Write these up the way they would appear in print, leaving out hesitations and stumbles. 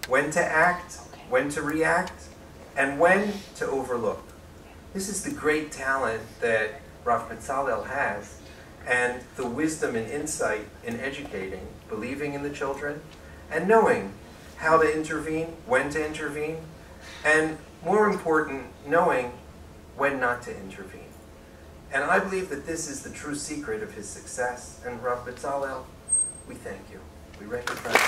when to act, when to react, and when to overlook. This is the great talent that Rav Betzalel has, and the wisdom and insight in educating, believing in the children, and knowing how to intervene, when to intervene, and more important, knowing when not to intervene. And I believe that this is the true secret of his success. And Rav Betzalel, we thank you. We recognize you.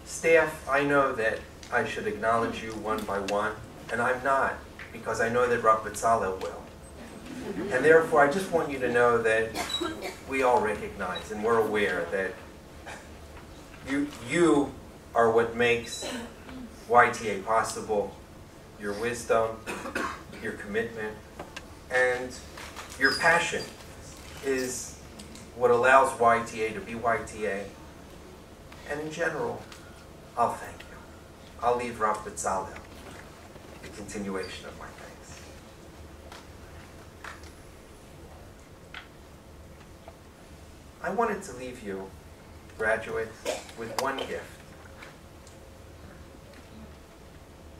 Staff, I know that I should acknowledge you one by one, and I'm not, because I know that Rav Betzalel will. And therefore, I just want you to know that we all recognize and we're aware that you are what makes YTA possible. Your wisdom, your commitment, and your passion is what allows YTA to be YTA. And in general, I'll thank you. I'll leave Rav Betzalel the continuation of my thanks. I wanted to leave you, graduates, with one gift.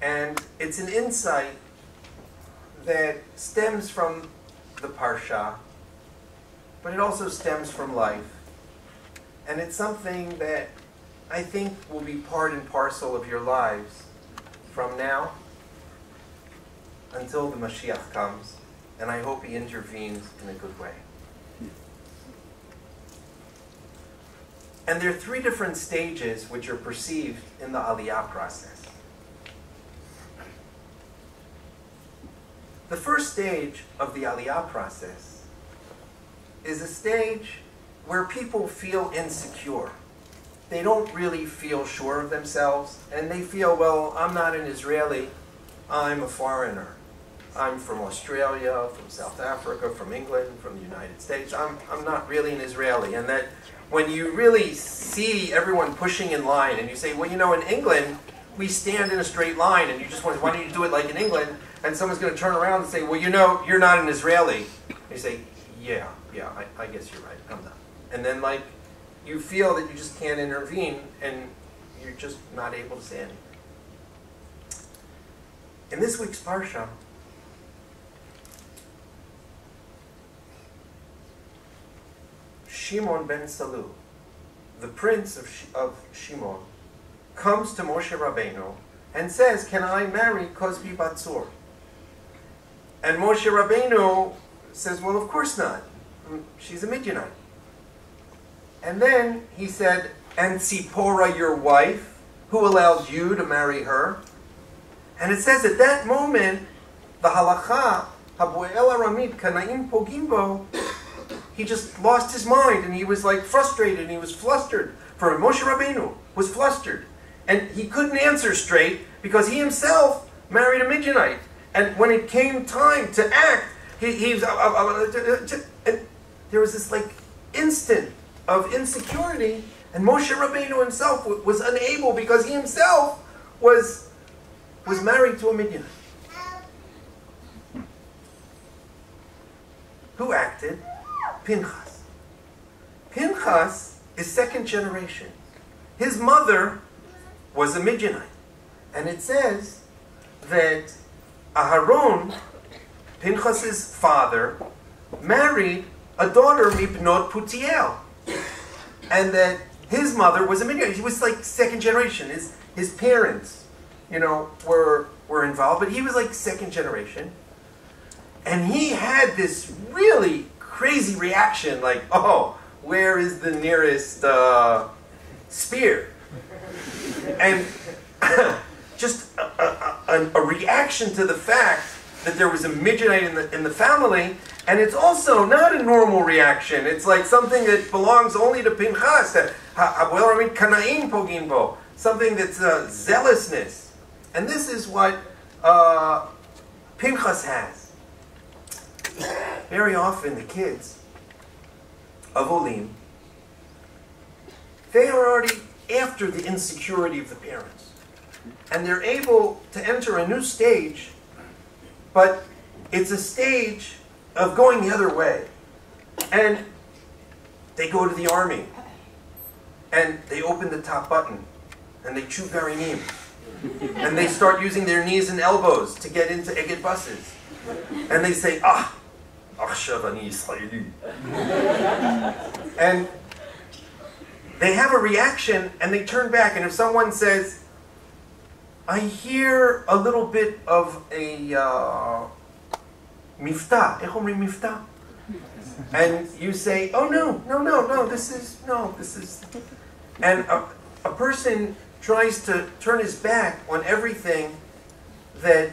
And it's an insight that stems from the Parsha, but it also stems from life. And it's something that I think will be part and parcel of your lives from now until the Mashiach comes, and I hope he intervenes in a good way. And there are three different stages which are perceived in the Aliyah process. The first stage of the Aliyah process is a stage where people feel insecure. They don't really feel sure of themselves, and they feel, well, I'm not an Israeli, I'm a foreigner. I'm from Australia, from South Africa, from England, from the United States. I'm not really an Israeli. And that when you really see everyone pushing in line, and you say, well, you know, in England, we stand in a straight line, and you just want, why don't you do it like in England? And someone's going to turn around and say, well, you know, you're not an Israeli. And you say, yeah, I guess you're right, I'm not. And then, like, you feel that you just can't intervene, and you're just not able to say anything. In this week's Parsha, Shimon ben Salu, the prince of Shimon, comes to Moshe Rabbeinu and says, can I marry Kozbi Batsur? And Moshe Rabbeinu says, well, of course not. She's a Midianite. And then he said, and Tzipora, your wife, who allows you to marry her? And it says at that moment, the halacha, Haboel Aramid Kanaim Pogimbo, he just lost his mind, and he was like frustrated, and he was flustered. For Moshe Rabbeinu was flustered. And he couldn't answer straight because he himself married a Midianite. And when it came time to act, there was this like instant of insecurity, and Moshe Rabbeinu himself was unable because he himself was married to a Midianite. Who acted? Pinchas. Pinchas is second generation. His mother was a Midianite. And it says that Aharon, Pinchas's father, married a daughter, Mibnot Putiel. And that his mother was a Midianite. He was like second generation. His parents, you know, were involved, but he was like second generation. And he had this really crazy reaction, like, oh, where is the nearest spear? And just a reaction to the fact that there was a Midianite in the family, and it's also not a normal reaction. It's like something that belongs only to Pinchas, something that's zealousness. And this is what Pinchas has. Very often the kids of Olim, they are already after the insecurity of the parents. And they're able to enter a new stage, but it's a stage of going the other way. And they go to the army, and they open the top button, and they chew garinim, and they start using their knees and elbows to get into Egged buses, and they say, Achshav ani Yisraeli. And they have a reaction, and they turn back, and if someone says, I hear a little bit of a miftah, איך אומרים miftah? And you say, oh no, this is, and a person tries to turn his back on everything that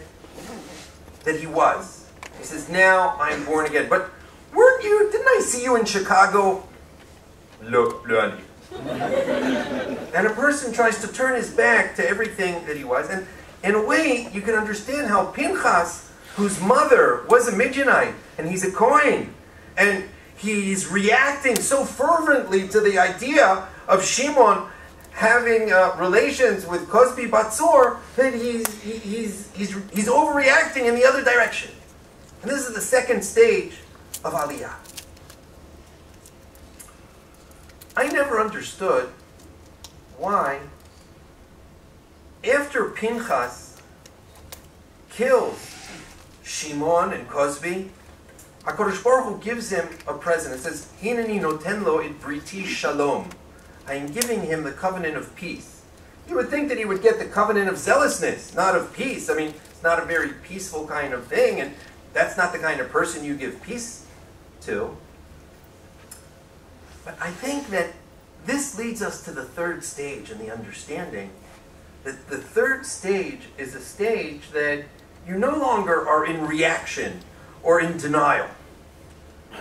he was. He says, now I am born again. But didn't I see you in Chicago? Lo ani. And a person tries to turn his back to everything that he was. And in a way, you can understand how Pinchas, whose mother was a Midianite, and he's a Kohen, and he's reacting so fervently to the idea of Shimon having relations with Cosbi Batzor, that he's overreacting in the other direction. And this is the second stage of Aliyah. I never understood why, after Pinchas kills Shimon and Cosbi, HaKadosh Baruch Hu gives him a present. It says, Hineni noten lo et briti shalom. I am giving him the covenant of peace. You would think that he would get the covenant of zealousness, not of peace. I mean, it's not a very peaceful kind of thing, and that's not the kind of person you give peace to. But I think that this leads us to the third stage in the understanding that the third stage is a stage that you no longer are in reaction or in denial,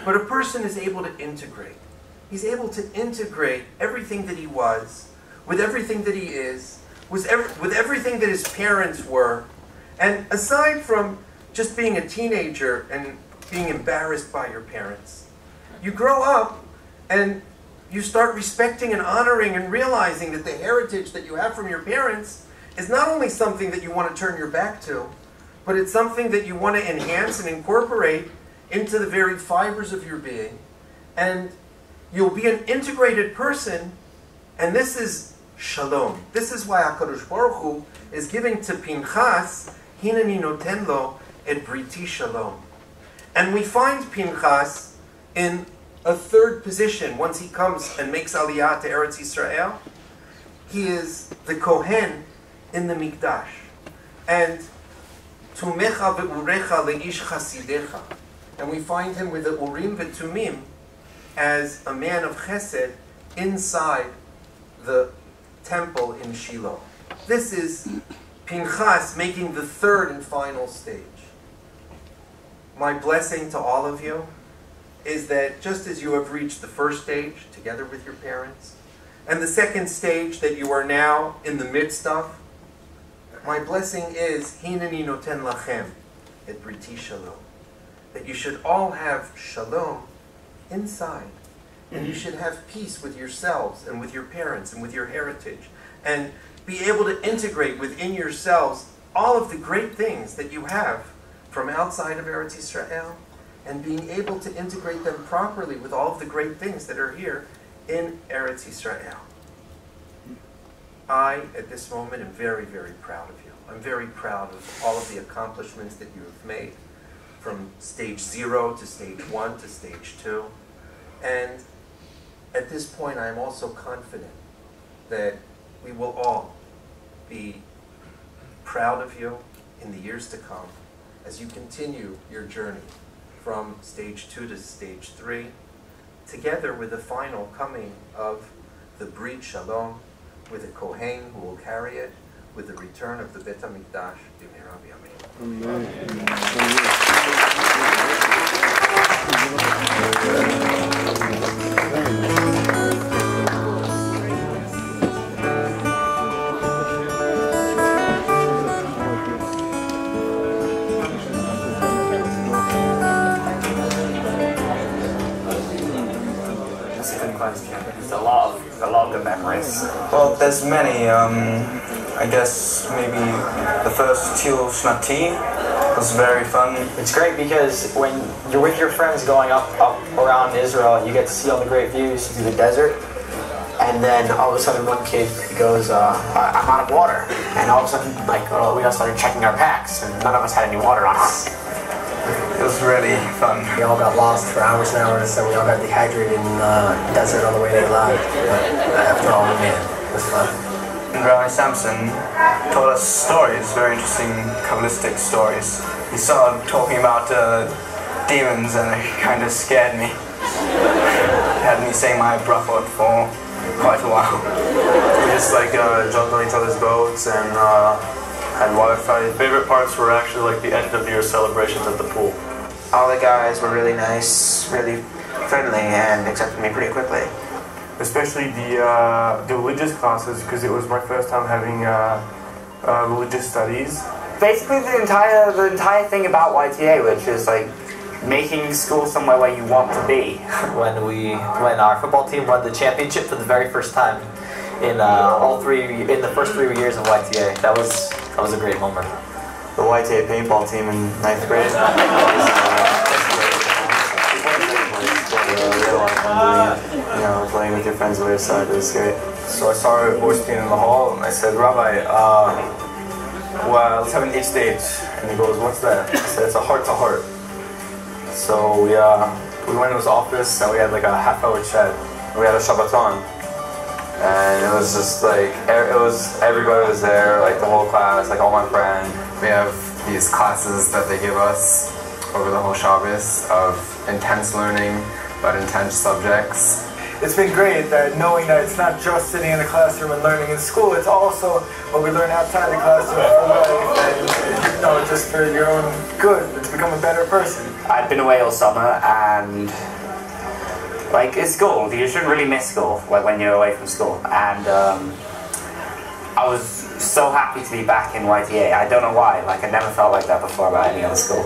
but a person is able to integrate. He's able to integrate everything that he was, with everything that he is, with everything that his parents were. And aside from just being a teenager and being embarrassed by your parents, you grow up and you start respecting and honoring and realizing that the heritage that you have from your parents is not only something that you want to turn your back to, but it's something that you want to enhance and incorporate into the very fibers of your being. And you'll be an integrated person, and this is shalom. This is why HaKadosh Baruch Hu is giving to Pinchas, Hineni noten lo et briti shalom. And we find Pinchas in a third position once he comes and makes Aliyah to Eretz Yisrael. He is the Kohen in the Mikdash. And Tumecha ve'urecha le'ish chasidecha. And we find him with the Urim ve'Tumim as a man of chesed inside the temple in Shiloh. This is Pinchas making the third and final stage. My blessing to all of you is that just as you have reached the first stage together with your parents, and the second stage that you are now in the midst of, my blessing is Hineni noten lachem et briti shalom. That you should all have shalom inside, and you should have peace with yourselves and with your parents and with your heritage, and be able to integrate within yourselves all of the great things that you have from outside of Eretz Yisrael, and being able to integrate them properly with all of the great things that are here in Eretz Yisrael. I, at this moment, am very, very proud of you. I'm very proud of all of the accomplishments that you have made, from stage 0 to stage 1 to stage 2. And at this point, I am also confident that we will all be proud of you in the years to come as you continue your journey from stage 2 to stage 3, together with the final coming of the Brit Shalom, with a Kohen who will carry it, with the return of the Bet HaMikdash, B'mehera B'yameinu. It's a lot of good memories. Well, there's many. I guess maybe the first Til Shnati was very fun. It's great because when you're with your friends going up around Israel. You get to see all the great views, you see the desert, and then all of a sudden one kid goes, I'm out of water. And all of a sudden, like, we all started checking our packs, and none of us had any water on us. It was really fun. We all got lost for hours and hours, and we all got dehydrated in the desert on the way to Eilat. But after all, we made it. It was fun. Rabbi Samson told us stories, very interesting Kabbalistic stories. He started talking about demons, and it kind of scared me. It had me saying my brachot for quite a while. We just jumped on each other's boats and had water fight. Favorite parts were actually like the end of year celebrations at the pool. All the guys were really nice, really friendly, and accepted me pretty quickly. Especially the religious classes, because it was my first time having religious studies. Basically the entire thing about YTA, which is like making school somewhere where you want to be. When our football team won the championship for the very first time in the first 3 years of YTA, that was a great moment. The YTA paintball team in 9th grade. Playing with your friends on the other side, it was great. So I saw Orstein in the hall, and I said, Rabbi, well, let's have an each date. And he goes, what's that? I said, it's a heart-to-heart. So we went to his office, and we had like a half-hour chat. We had a Shabbaton, and it was just like, everybody was there, like the whole class, like all my friends. We have these classes that they give us over the whole Shabbos of intense learning, but intense subjects. It's been great that knowing that it's not just sitting in the classroom and learning in school, it's also what we learn outside the classroom for life, and just for your own good, to become a better person. I'd been away all summer, and like it's school. You shouldn't really miss school, like when you're away from school. And I was so happy to be back in YTA. I don't know why. Like I never felt like that before about any other school.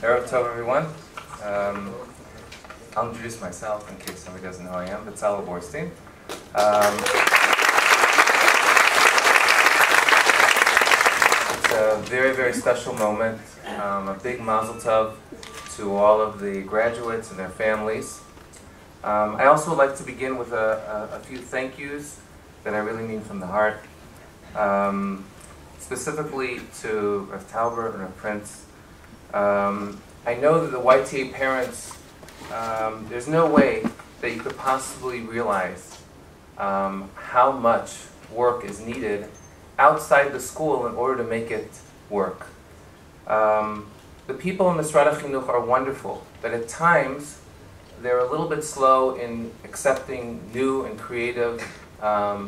Erev Tov, everyone. I'll introduce myself in case somebody doesn't know who I am. YTABoys team. It's a very, very special moment. A big mazel tov to all of the graduates and their families. I also would like to begin with a few thank yous that I really mean from the heart. Specifically to Rav Tauber and Rav Prince. I know that the YTA parents, there's no way that you could possibly realize how much work is needed outside the school in order to make it work. The people in Misrad HaChinuch are wonderful, but at times they're a little bit slow in accepting new and creative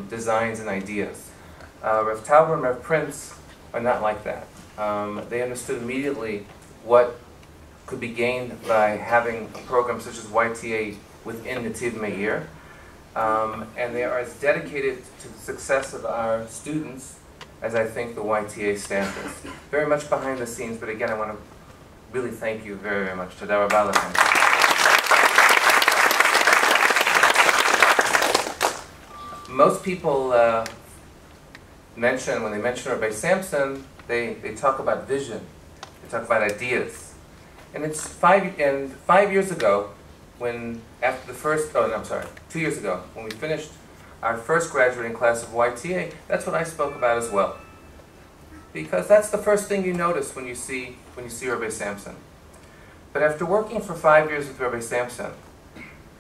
designs and ideas. Rav Tauber and Rav Prince are not like that. They understood immediately what could be gained by having a program such as YTA within Netiv Meir. And they are as dedicated to the success of our students as I think the YTA staff is. Very much behind the scenes, but again, I want to really thank you very, very much. Toda Rabba Lachem. Most people when they mention Rabbi Samson, they talk about vision, they talk about ideas. And it's 5 years ago, when after the first, 2 years ago, when we finished our first graduating class of YTA, that's what I spoke about as well. Because that's the first thing you notice when you see Rabbi Samson. But after working for 5 years with Rabbi Samson,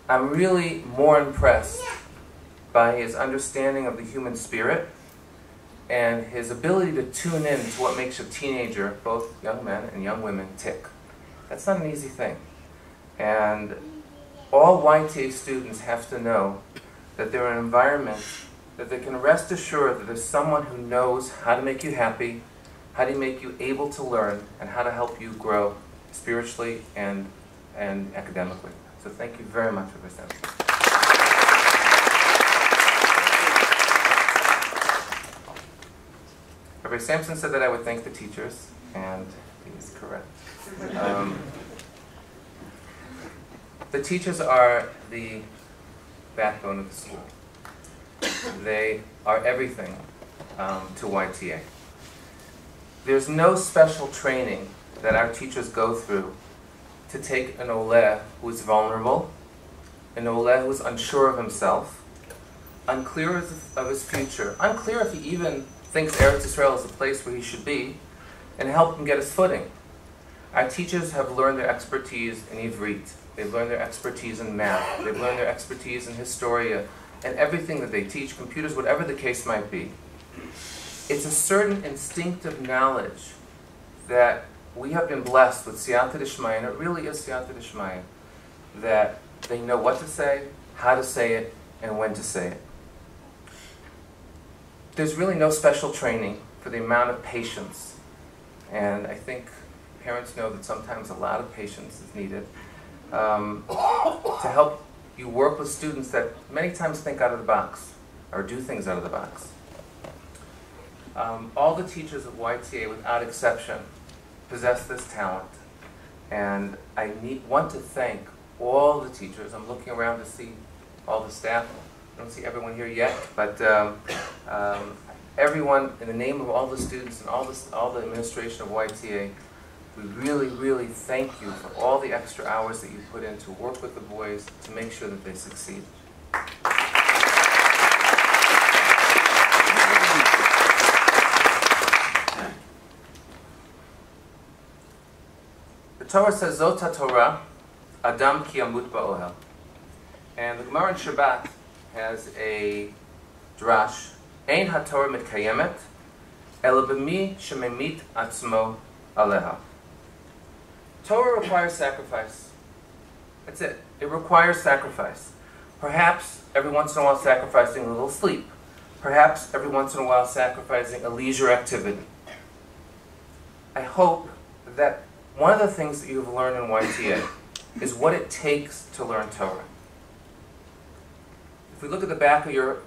I'm really more impressed by his understanding of the human spirit and his ability to tune in to what makes a teenager, both young men and young women, tick. That's not an easy thing. And all YTA students have to know that they're in an environment that they can rest assured that there's someone who knows how to make you happy, how to make you able to learn, and how to help you grow spiritually and academically. So thank you very much for this answer. Rabbi Samson said that I would thank the teachers, and He is correct. The teachers are the backbone of the school. They are everything to YTA. There's no special training that our teachers go through to take an Oleh who is vulnerable, an Oleh who is unsure of himself, unclear of his future, unclear if he even thinks Eretz Yisrael is a place where he should be, and help him get his footing. Our teachers have learned their expertise in Ivrit. They've learned their expertise in math. They've learned their expertise in Historia, and everything that they teach, computers, whatever the case might be. It's a certain instinctive knowledge that we have been blessed with Siyata D'Shmaya, and it really is Siyata D'Shmaya, that they know what to say, how to say it, and when to say it. There's really no special training for the amount of patience, and I think parents know that sometimes a lot of patience is needed to help you work with students that many times think out of the box, or do things out of the box. All the teachers of YTA, without exception, possess this talent, and I want to thank all the teachers. I'm looking around to see all the staff. I don't see everyone here yet, but everyone, in the name of all the students and all the administration of YTA, we really, really thank you for all the extra hours that you put in to work with the boys to make sure that they succeed. The Torah says, Zot HaTorah, Adam ki yamut ba'ohel. And the Gemara in Shabbat has a drash, Ein HaTorah mitkayemet, ela b'mi shememit atzmo aleha. Torah requires sacrifice. That's it. It requires sacrifice. Perhaps every once in a while sacrificing a little sleep. Perhaps every once in a while sacrificing a leisure activity. I hope that one of the things that you've learned in YTA is what it takes to learn Torah. If we look at the back of your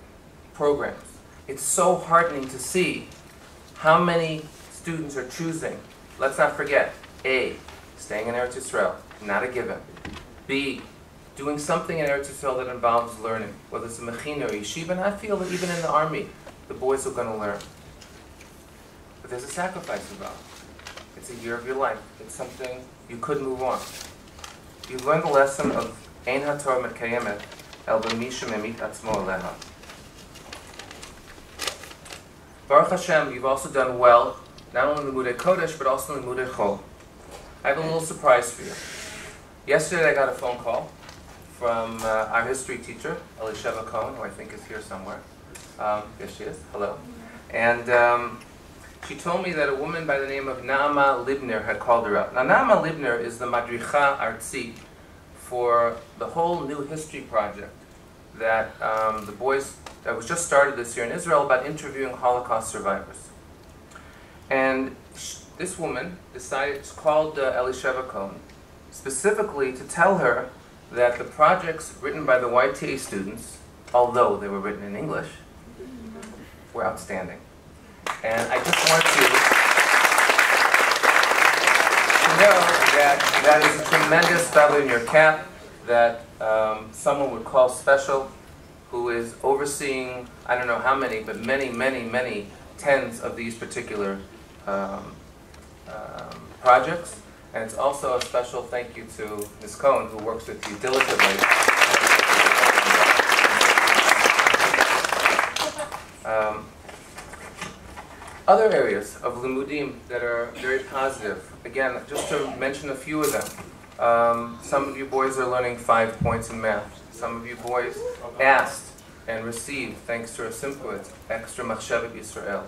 programs, it's so heartening to see how many students are choosing. Let's not forget, A, staying in Eretz Yisrael, not a given. B, doing something in Eretz Yisrael that involves learning, whether it's a mechina or yeshiva, and I feel that even in the army, the boys are going to learn. But there's a sacrifice involved. It's a year of your life. It's something you could move on. You learned the lesson of Ein HaTorah Mitkayemet El B'mi Shememit Atzmo Aleha. Baruch Hashem, you've also done well, not only in Limudei Kodesh, but also in Limudei Chol. I have a little surprise for you. Yesterday I got a phone call from our history teacher, Elisheva Cohen, who I think is here somewhere. Yes, she is. Hello. And she told me that a woman by the name of Naama Libner had called her up. Now, Naama Libner is the Madricha Artzi for the whole new history project that the boys, that was just started this year in Israel, about interviewing Holocaust survivors. And this woman decided to call Elisheva Cohen specifically to tell her that the projects written by the YTA students, although they were written in English, were outstanding. And I just want to know that that is a tremendous feather in your cap that someone would call special, who is overseeing, I don't know how many, but many, many, many tens of these particular projects. And it's also a special thank you to Ms. Cohen, who works with you diligently. Other areas of limudim that are very positive. Again, just to mention a few of them. Some of you boys are learning 5 points in math. Some of you boys asked and received, thanks to a simcha, extra Machshavet Yisrael.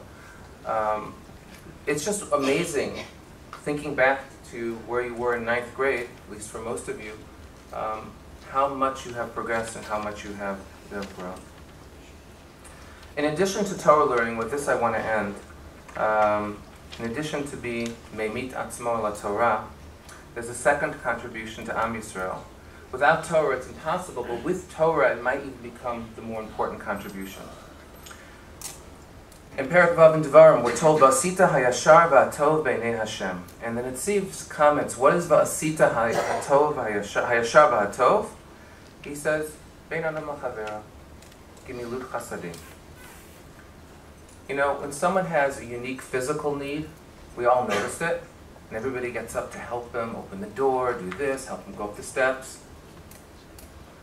It's just amazing, thinking back to where you were in 9th grade, at least for most of you, how much you have progressed and how much you have grown. In addition to Torah learning, with this I want to end. In addition to be Meimit Atzmo La Torah, there's a second contribution to Am Yisrael. Without Torah, it's impossible, but with Torah, it might even become the more important contribution. In Perek Vav and Devarim, we're told V'asita hayashar v'atov b'nei Hashem. And then it Netziv comments, what is V'asita hayashar v'atov? He says, Bein adam l'chavera, gemilut chasadim. You know, when someone has a unique physical need, we all notice it, and everybody gets up to help them, open the door, do this, help them go up the steps.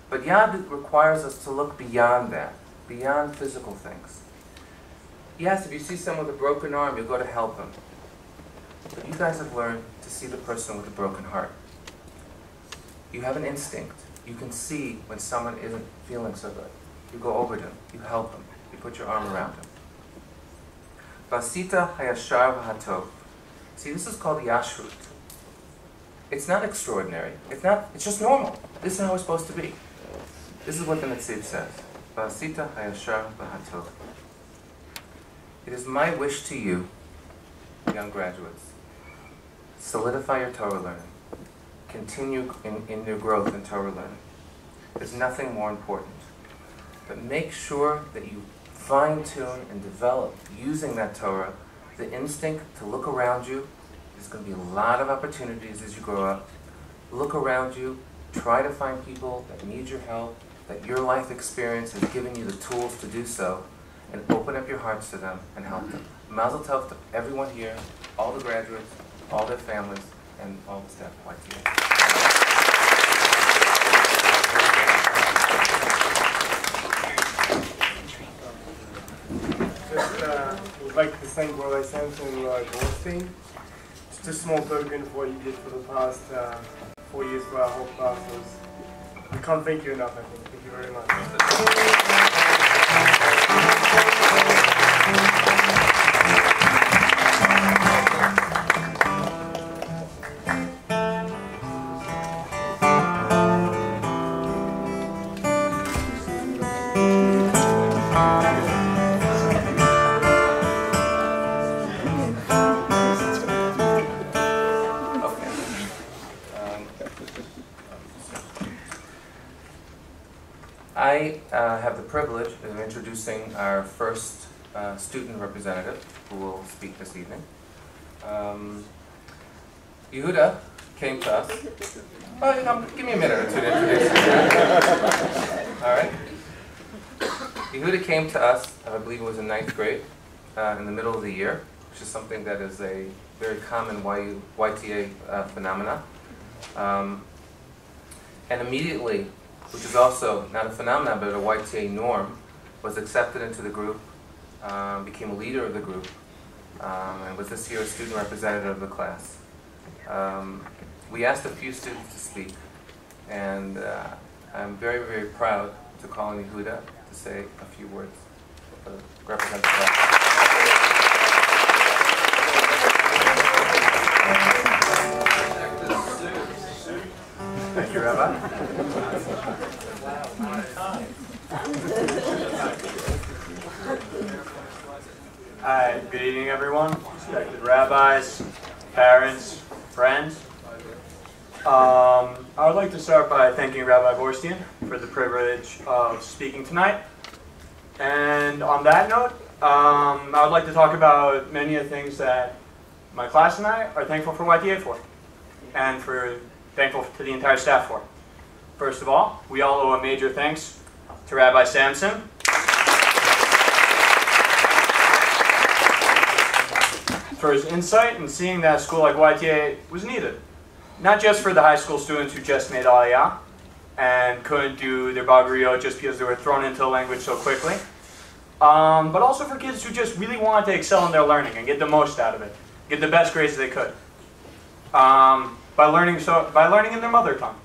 But Yad requires us to look beyond that, beyond physical things. Yes, if you see someone with a broken arm, you'll go to help them. But you guys have learned to see the person with a broken heart. You have an instinct. You can see when someone isn't feeling so good. You go over to them. You help them. You put your arm around them. Vasita hayashar v'hatov. See, this is called yashrut. It's not extraordinary. It's just normal. This is how it's supposed to be. This is what the Netziv says. Vasita hayashar v'hatov. It is my wish to you, young graduates, solidify your Torah learning. Continue in your growth in Torah learning. There's nothing more important. But make sure that you fine-tune and develop, using that Torah, the instinct to look around you. There's going to be a lot of opportunities as you grow up. Look around you. Try to find people that need your help, that your life experience has given you the tools to do so, and open up your hearts to them and help them. Mazel tov to everyone here, all the graduates, all their families, and all the staff at YTA. We'd like to thank Rabbi Samson and Rabbi Goldstein. Just a small token of what you did for the past 4 years for our whole class. We can't thank you enough, I think. Thank you very much. I have the privilege of introducing our first student representative who will speak this evening. Yehuda came to us. Oh, give me a minute or two to introduce you. All right. Yehuda came to us, I believe it was in 9th grade, in the middle of the year, which is something that is a very common YTA phenomena. And immediately, which is also not a phenomenon, but a YTA norm, was accepted into the group, became a leader of the group, and was this year's student representative of the class. We asked a few students to speak, and I'm very, very proud to call on Yehuda to say a few words to represent the class. Thank you, Rabbi. Hi, good evening, everyone. Respected rabbis, parents, friends. I would like to start by thanking Rabbi Borstein for the privilege of speaking tonight. And on that note, I would like to talk about many of the things that my class and I are thankful for YTA for, and thankful to the entire staff for. First of all, we all owe a major thanks to Rabbi Samson. For his insight in seeing that a school like YTA was needed. Not just for the high school students who just made Aliyah and couldn't do their Bagriot just because they were thrown into the language so quickly, but also for kids who just really wanted to excel in their learning and get the most out of it, get the best grades they could. By learning in their mother tongue,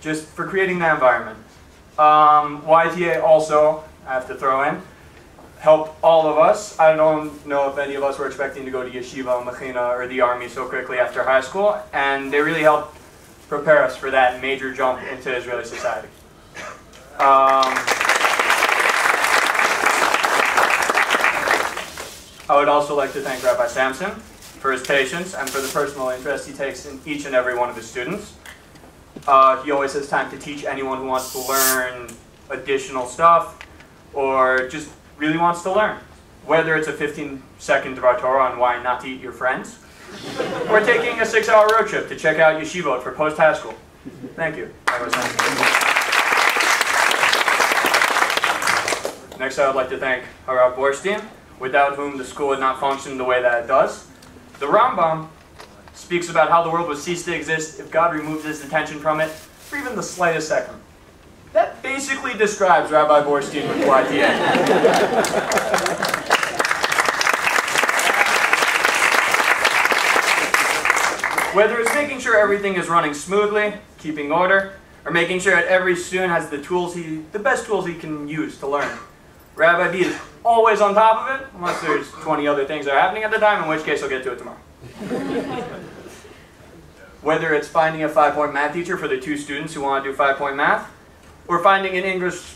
just for creating that environment. YTA also, I have to throw in, helped all of us. I don't know if any of us were expecting to go to yeshiva, mechina, or the army so quickly after high school, and they really helped prepare us for that major jump into Israeli society. I would also like to thank Rabbi Samson for his patience and for the personal interest he takes in each and every one of his students. He always has time to teach anyone who wants to learn additional stuff or just really wants to learn. whether it's a 15-second Dvar Torah on why not to eat your friends, or taking a 6-hour road trip to check out yeshivot for post-high school. Thank you. Next, I would like to thank Harav Borstein, without whom the school would not function the way that it does. The Rambam speaks about how the world would cease to exist if God removes his attention from it for even the slightest second. That basically describes Rabbi Borstein with YTA. Whether it's making sure everything is running smoothly, keeping order, or making sure that every student has the best tools he can use to learn, Rabbi B is always on top of it, unless there's 20 other things that are happening at the time, in which case I'll get to it tomorrow. Whether it's finding a 5-point math teacher for the 2 students who want to do 5-point math, or finding an English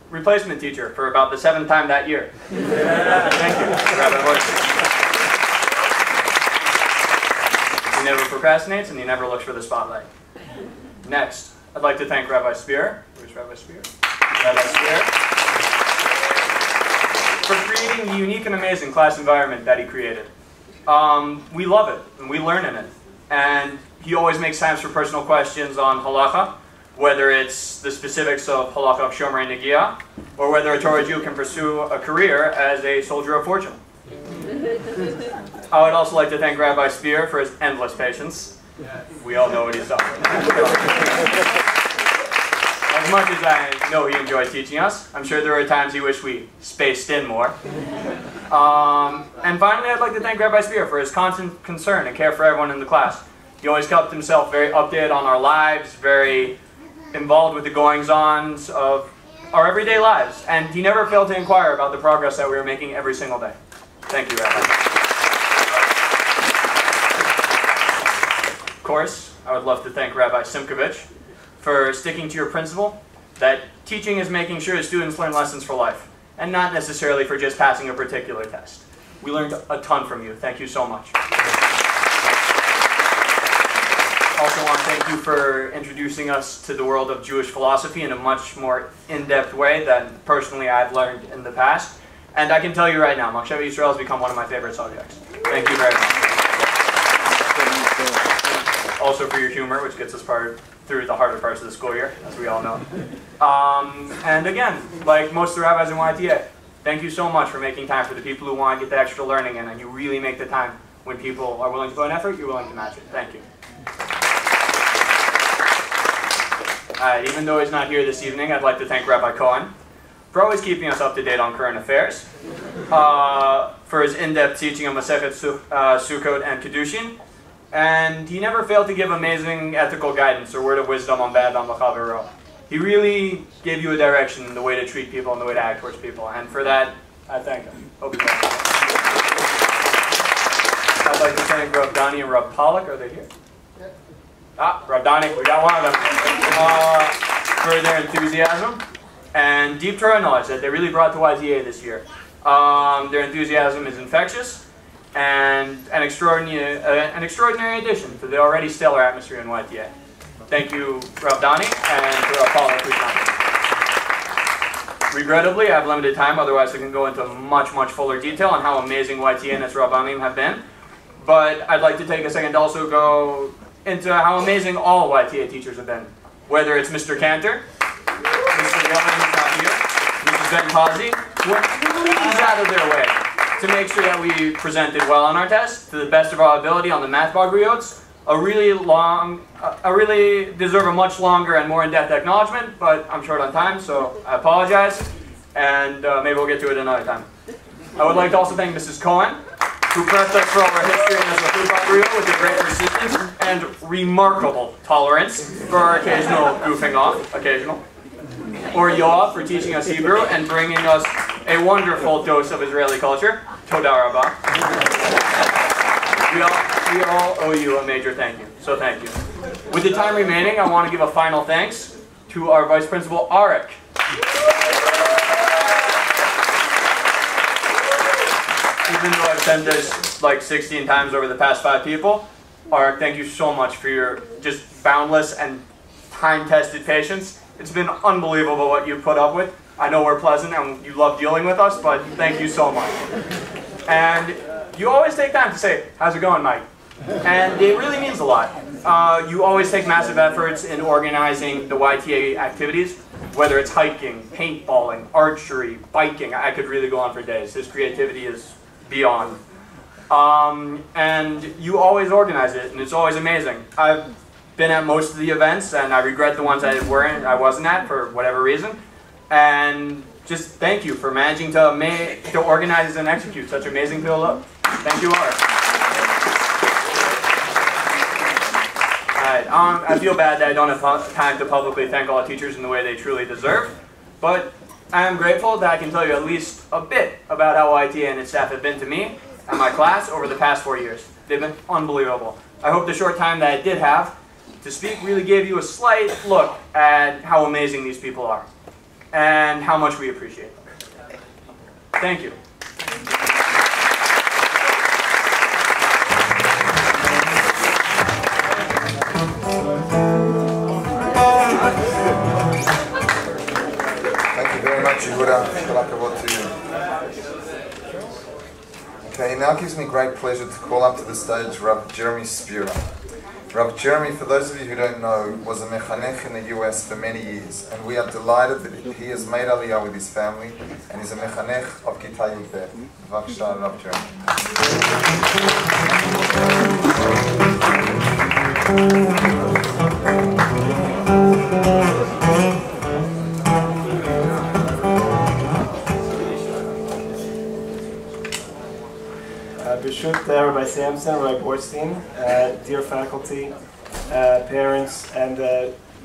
replacement teacher for about the 7th time that year. Thank you, Rabbi Borstein. He never procrastinates and he never looks for the spotlight. Next, I'd like to thank Rabbi Spear. Where's Rabbi Spear? Rabbi Spear. For creating the unique and amazing class environment that he created. We love it, and we learn in it. And he always makes times for personal questions on halacha, whether it's the specifics of halacha of Shomer Negiah, or whether a Torah Jew can pursue a career as a soldier of fortune. I would also like to thank Rabbi Spear for his endless patience. We all know what he's done. As much as I know he enjoyed teaching us, I'm sure there are times he wished we spaced in more. And finally, I'd like to thank Rabbi Spear for his constant concern and care for everyone in the class. He always kept himself very updated on our lives, very involved with the goings-ons of our everyday lives, and he never failed to inquire about the progress that we were making every single day. Thank you, Rabbi. Of course, I would love to thank Rabbi Simkovich for sticking to your principle that teaching is making sure students learn lessons for life, and not necessarily for just passing a particular test. We learned a ton from you. Thank you so much. Also want to thank you for introducing us to the world of Jewish philosophy in a much more in-depth way than personally I've learned in the past. And I can tell you right now, Machshavah Yisrael has become one of my favorite subjects. Thank you very much. Also for your humor, which gets us through the harder parts of the school year, as we all know. And again, like most of the rabbis in YTA, thank you so much for making time for the people who want to get the extra learning in, and you really make the time when people are willing to put an effort, you're willing to match it. Thank you. Even though he's not here this evening, I'd like to thank Rabbi Cohen for always keeping us up to date on current affairs, for his in-depth teaching of Masechet Sukkot and Kedushin, and he never failed to give amazing ethical guidance or word of wisdom on bad on l'chavero. He really gave you a direction in the way to treat people and the way to act towards people, and for that, I thank him. Hope you thank him. I'd like to thank Rav Dani and Rav Pollack. Are they here? Rav Dani, we got one of them. For their enthusiasm and deep Torah knowledge that they really brought to YTA this year. Their enthusiasm is infectious and an extraordinary addition to the already stellar atmosphere in YTA. Thank you, Rav Dani, and to Rav Pollack, who's not here. Regrettably, I have limited time, otherwise I can go into much, much fuller detail on how amazing YTA and its Rabbanim have been. But I'd like to take a second to also go into how amazing all YTA teachers have been. Whether it's Mr. Cantor, Mr. Yellen, who's not here, Mrs. Ben Pazzi, who went please out of their way to make sure that we presented well on our test, to the best of our ability on the math bagriots. Really deserve a much longer and more in-depth acknowledgement, but I'm short on time, so I apologize, and maybe we'll get to it another time. I would like to also thank Mrs. Cohen, who prepped us for all our history and as a food bagrio with a great persistence and remarkable tolerance for our occasional goofing off, or Yoav for teaching us Hebrew and bringing us a wonderful dose of Israeli culture. Toda Rabbah. We all owe you a major thank you, so thank you. With the time remaining, I want to give a final thanks to our Vice Principal, Arik. Even though I've said this like 16 times over the past 5 people, Arik, thank you so much for your just boundless and time-tested patience. It's been unbelievable what you've put up with I know we're pleasant and you love dealing with us, but thank you so much. And you always take time to say, how's it going, Mike? And it really means a lot. You always take massive efforts in organizing the YTA activities, whether it's hiking, paintballing, archery, biking. I could really go on for days. His creativity is beyond. And you always organize it, and it's always amazing. I've been at most of the events, and I regret the ones I wasn't at for whatever reason. And just thank you for managing to organize and execute such amazing build-up. Thank you all. I feel bad that I don't have time to publicly thank all teachers in the way they truly deserve, but I am grateful that I can tell you at least a bit about how YTA and its staff have been to me and my class over the past 4 years. They've been unbelievable. I hope the short time that I did have to speak really gave you a slight look at how amazing these people are and how much we appreciate them. Thank you. Thank you very much, Yehuda. To you. Okay, it now gives me great pleasure to call up to the stage Rav Jeremy Spira. Rav Jeremy, for those of you who don't know, was a mechanech in the US for many years, and we are delighted that he has made Aliyah with his family and is a mechanech of Kita Yudbet. B'vakasha, Rav Jeremy. B'shut Rabbi Samson, Rabbi Borstein, dear faculty, parents, and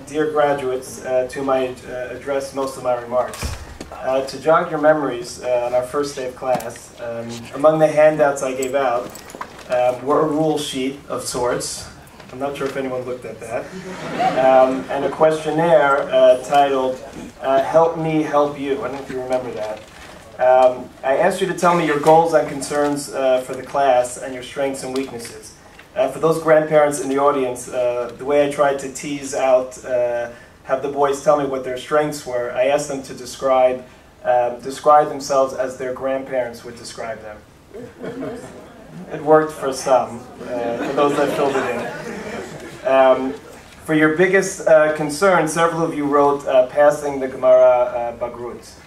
dear graduates, to whom I address most of my remarks. To jog your memories on our first day of class, among the handouts I gave out were a rule sheet of sorts. I'm not sure if anyone looked at that. And a questionnaire titled, Help Me, Help You. I don't know if you remember that. I asked you to tell me your goals and concerns for the class and your strengths and weaknesses. For those grandparents in the audience, the way I tried to tease out, have the boys tell me what their strengths were, I asked them to describe themselves as their grandparents would describe them. It worked for some, for those that filled it in. For your biggest concern, several of you wrote passing the Gemara Bagrut.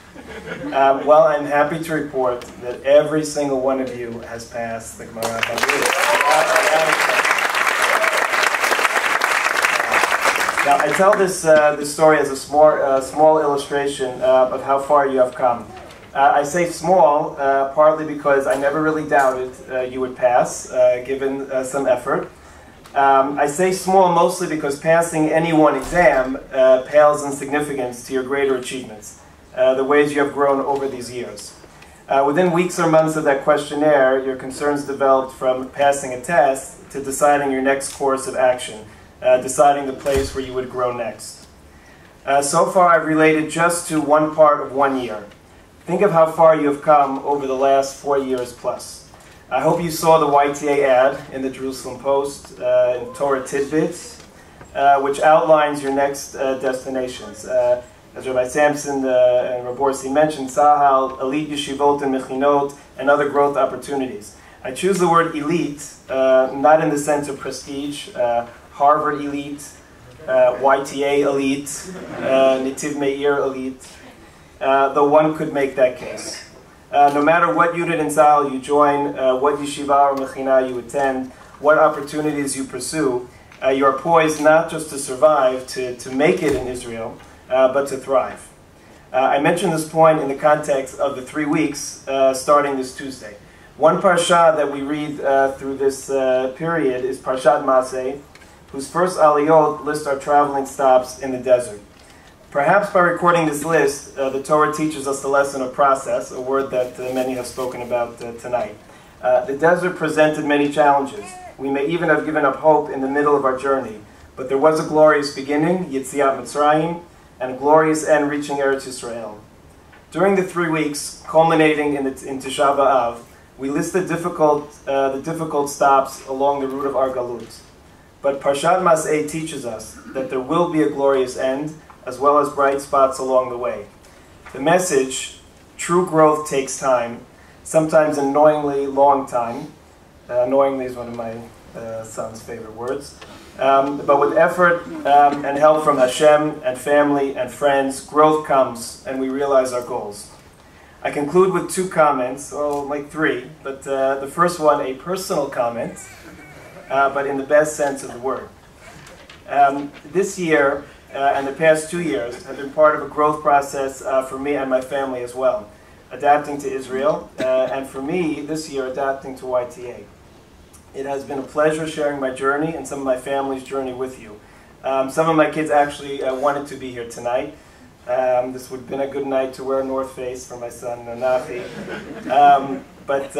Well, I'm happy to report that every single one of you has passed the Gemara Bagrut. Now, I tell this story as a small illustration of how far you have come. I say small partly because I never really doubted you would pass, given some effort. I say small mostly because passing any one exam pales in significance to your greater achievements. The ways you have grown over these years. Within weeks or months of that questionnaire, your concerns developed from passing a test to deciding your next course of action, deciding the place where you would grow next. So far, I've related just to one part of 1 year. Think of how far you have come over the last 4 years plus. I hope you saw the YTA ad in the Jerusalem Post, in Torah Tidbits, which outlines your next destinations. As Rabbi Samson and Rabbi Borsi mentioned, Sahal, elite yeshivot and mechinot, and other growth opportunities. I choose the word elite, not in the sense of prestige, Harvard elite, YTA elite, Netiv Meir elite, though one could make that case. No matter what unit in Sahal you join, what yeshiva or mechina you attend, what opportunities you pursue, you are poised not just to survive, to make it in Israel, but to thrive. I mention this point in the context of the 3 weeks starting this Tuesday. One parsha that we read through this period is Parshat Maseh, whose first aliyot list our traveling stops in the desert. Perhaps by recording this list, the Torah teaches us the lesson of process, a word that many have spoken about tonight. The desert presented many challenges. We may even have given up hope in the middle of our journey, but there was a glorious beginning, Yetziat Mitzrayim, and a glorious end reaching Eretz Yisrael. During the 3 weeks, culminating in Tisha B'Av, we list the difficult stops along the route of our Galut. But Parshat Maseh teaches us that there will be a glorious end, as well as bright spots along the way. The message, true growth takes time, sometimes an annoyingly long time. Annoyingly is one of my son's favorite words. But with effort and help from Hashem and family and friends, growth comes and we realize our goals. I conclude with 2 comments, well, like 3, but the first one, a personal comment, but in the best sense of the word. This year and the past 2 years have been part of a growth process for me and my family as well, adapting to Israel, and for me, this year, adapting to YTA. It has been a pleasure sharing my journey and some of my family's journey with you. Some of my kids actually wanted to be here tonight. This would have been a good night to wear a North Face for my son, Nafi. But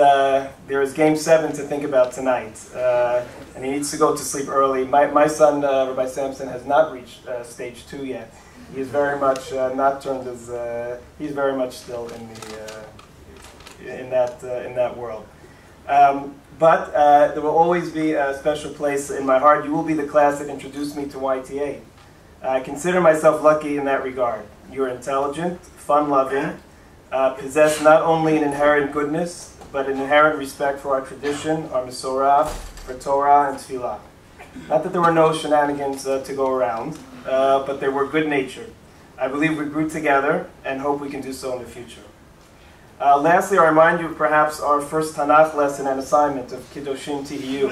there is Game 7 to think about tonight, and he needs to go to sleep early. My son, Rabbi Sampson, has not reached stage 2 yet. He is very much not turned as he's very much still in that world. But there will always be a special place in my heart. You will be the class that introduced me to YTA. I consider myself lucky in that regard. You're intelligent, fun-loving, possess not only an inherent goodness, but an inherent respect for our tradition, our Masorah, for Torah and Tefillah. Not that there were no shenanigans to go around, but they were good-natured. I believe we grew together and hope we can do so in the future. Lastly, I remind you of perhaps our first Tanakh lesson and assignment of Kiddushim Tihiyu.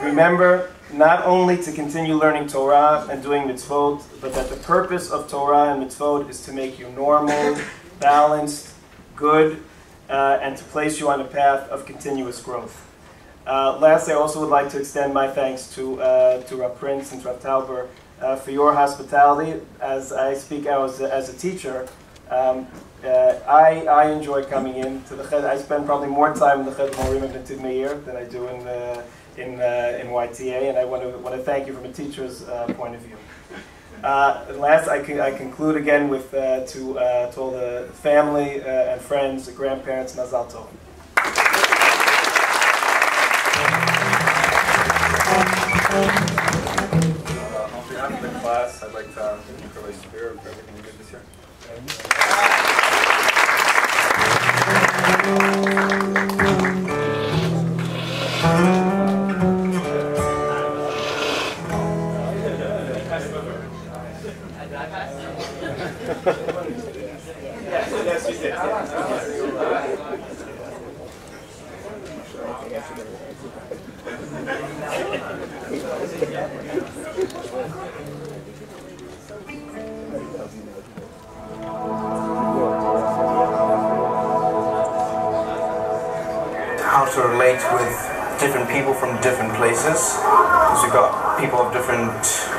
Remember not only to continue learning Torah and doing mitzvot, but that the purpose of Torah and mitzvot is to make you normal, balanced, good, and to place you on a path of continuous growth. Lastly, I also would like to extend my thanks to Rav Prince and Rav Tauber for your hospitality. As I speak as a teacher, I enjoy coming in to the Ched. I spend probably more time in the Ched Morim and Netiv Meir than I do in YTA, and I want to thank you from a teacher's point of view. And last, I conclude again with to all the family and friends, grandparents, Mazal Tov. On behalf of the class, I'd like to thank you for the spirit for everything you did this year. Yes, you did. How to relate with different people from different places, because we've got people of different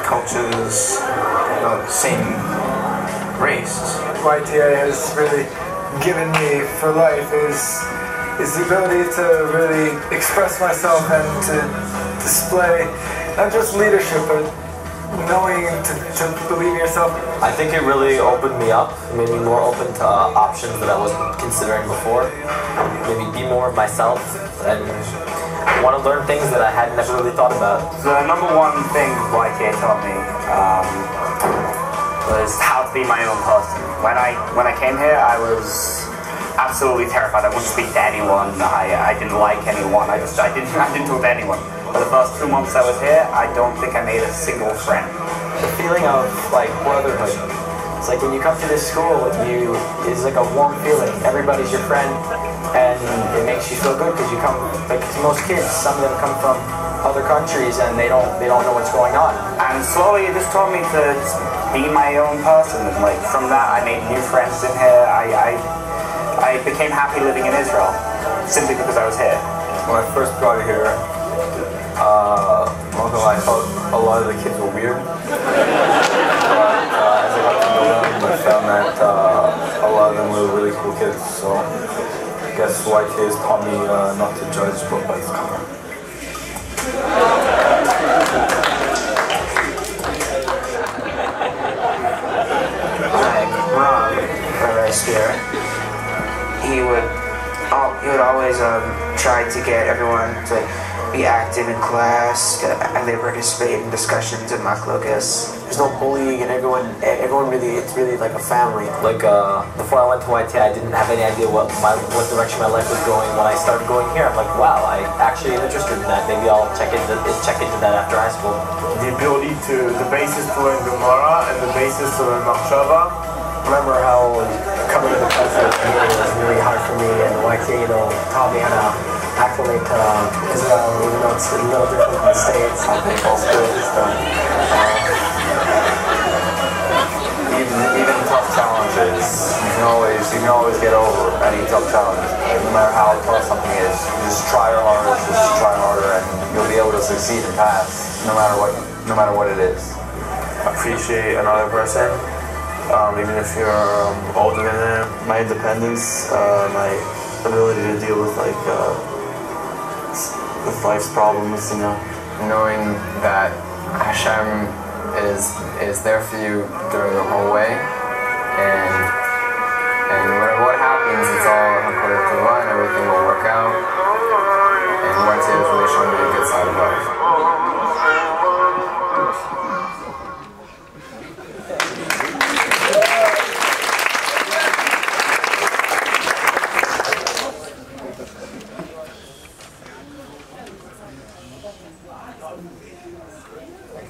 cultures, same race. YTA has really given me for life is the ability to really express myself and to display not just leadership, but knowing to believe in yourself. I think it really opened me up. It made me more open to options that I wasn't considering before. It made me be more of myself and want to learn things that I had never really thought about. The number one thing YTA taught me was how to be my own person. When I came here, I was absolutely terrified. I wouldn't speak to anyone. I didn't like anyone. I didn't talk to anyone. For the first 2 months I was here, I don't think I made a single friend. The feeling of like brotherhood. It's like when you come to this school, it's like a warm feeling. Everybody's your friend, and it makes you feel good because you come. Like most kids, some of them come from other countries and they don't know what's going on. And slowly it just taught me to be my own person. And like from that, I made new friends in here. I became happy living in Israel simply because I was here. When I first got here, I thought a lot of the kids were weird. But as I got to know them, I found that a lot of them were really cool kids. So I guess YTA has taught me not to judge book by its cover. Rabbi Spear, he would always try to get everyone to be active in class, and they participate in discussions in machlokas. There's no bullying, and everyone really, it's really like a family. Like before I went to YTA, I didn't have any idea what direction my life was going. When I started going here, I'm like, wow, I actually am interested in that. Maybe I'll check into that after high school. The ability the basis to learn Gemara and the basis to learn Machshava. Remember how coming to the country was really hard for me, and YTA, taught me how to acclimate to Israel, even though it's a little different from the States. Even tough challenges, you can always get over any tough challenge. Like, no matter how tough something is, you just try your hardest, just try harder, and you'll be able to succeed and pass, no matter what it is. Appreciate another person. Even if you're older than them, my independence, my ability to deal with with life's problems, knowing that Hashem is there for you during the whole way, and no matter what happens, it's all according to line. Everything will work out, and YTA is really showing me the good side of life.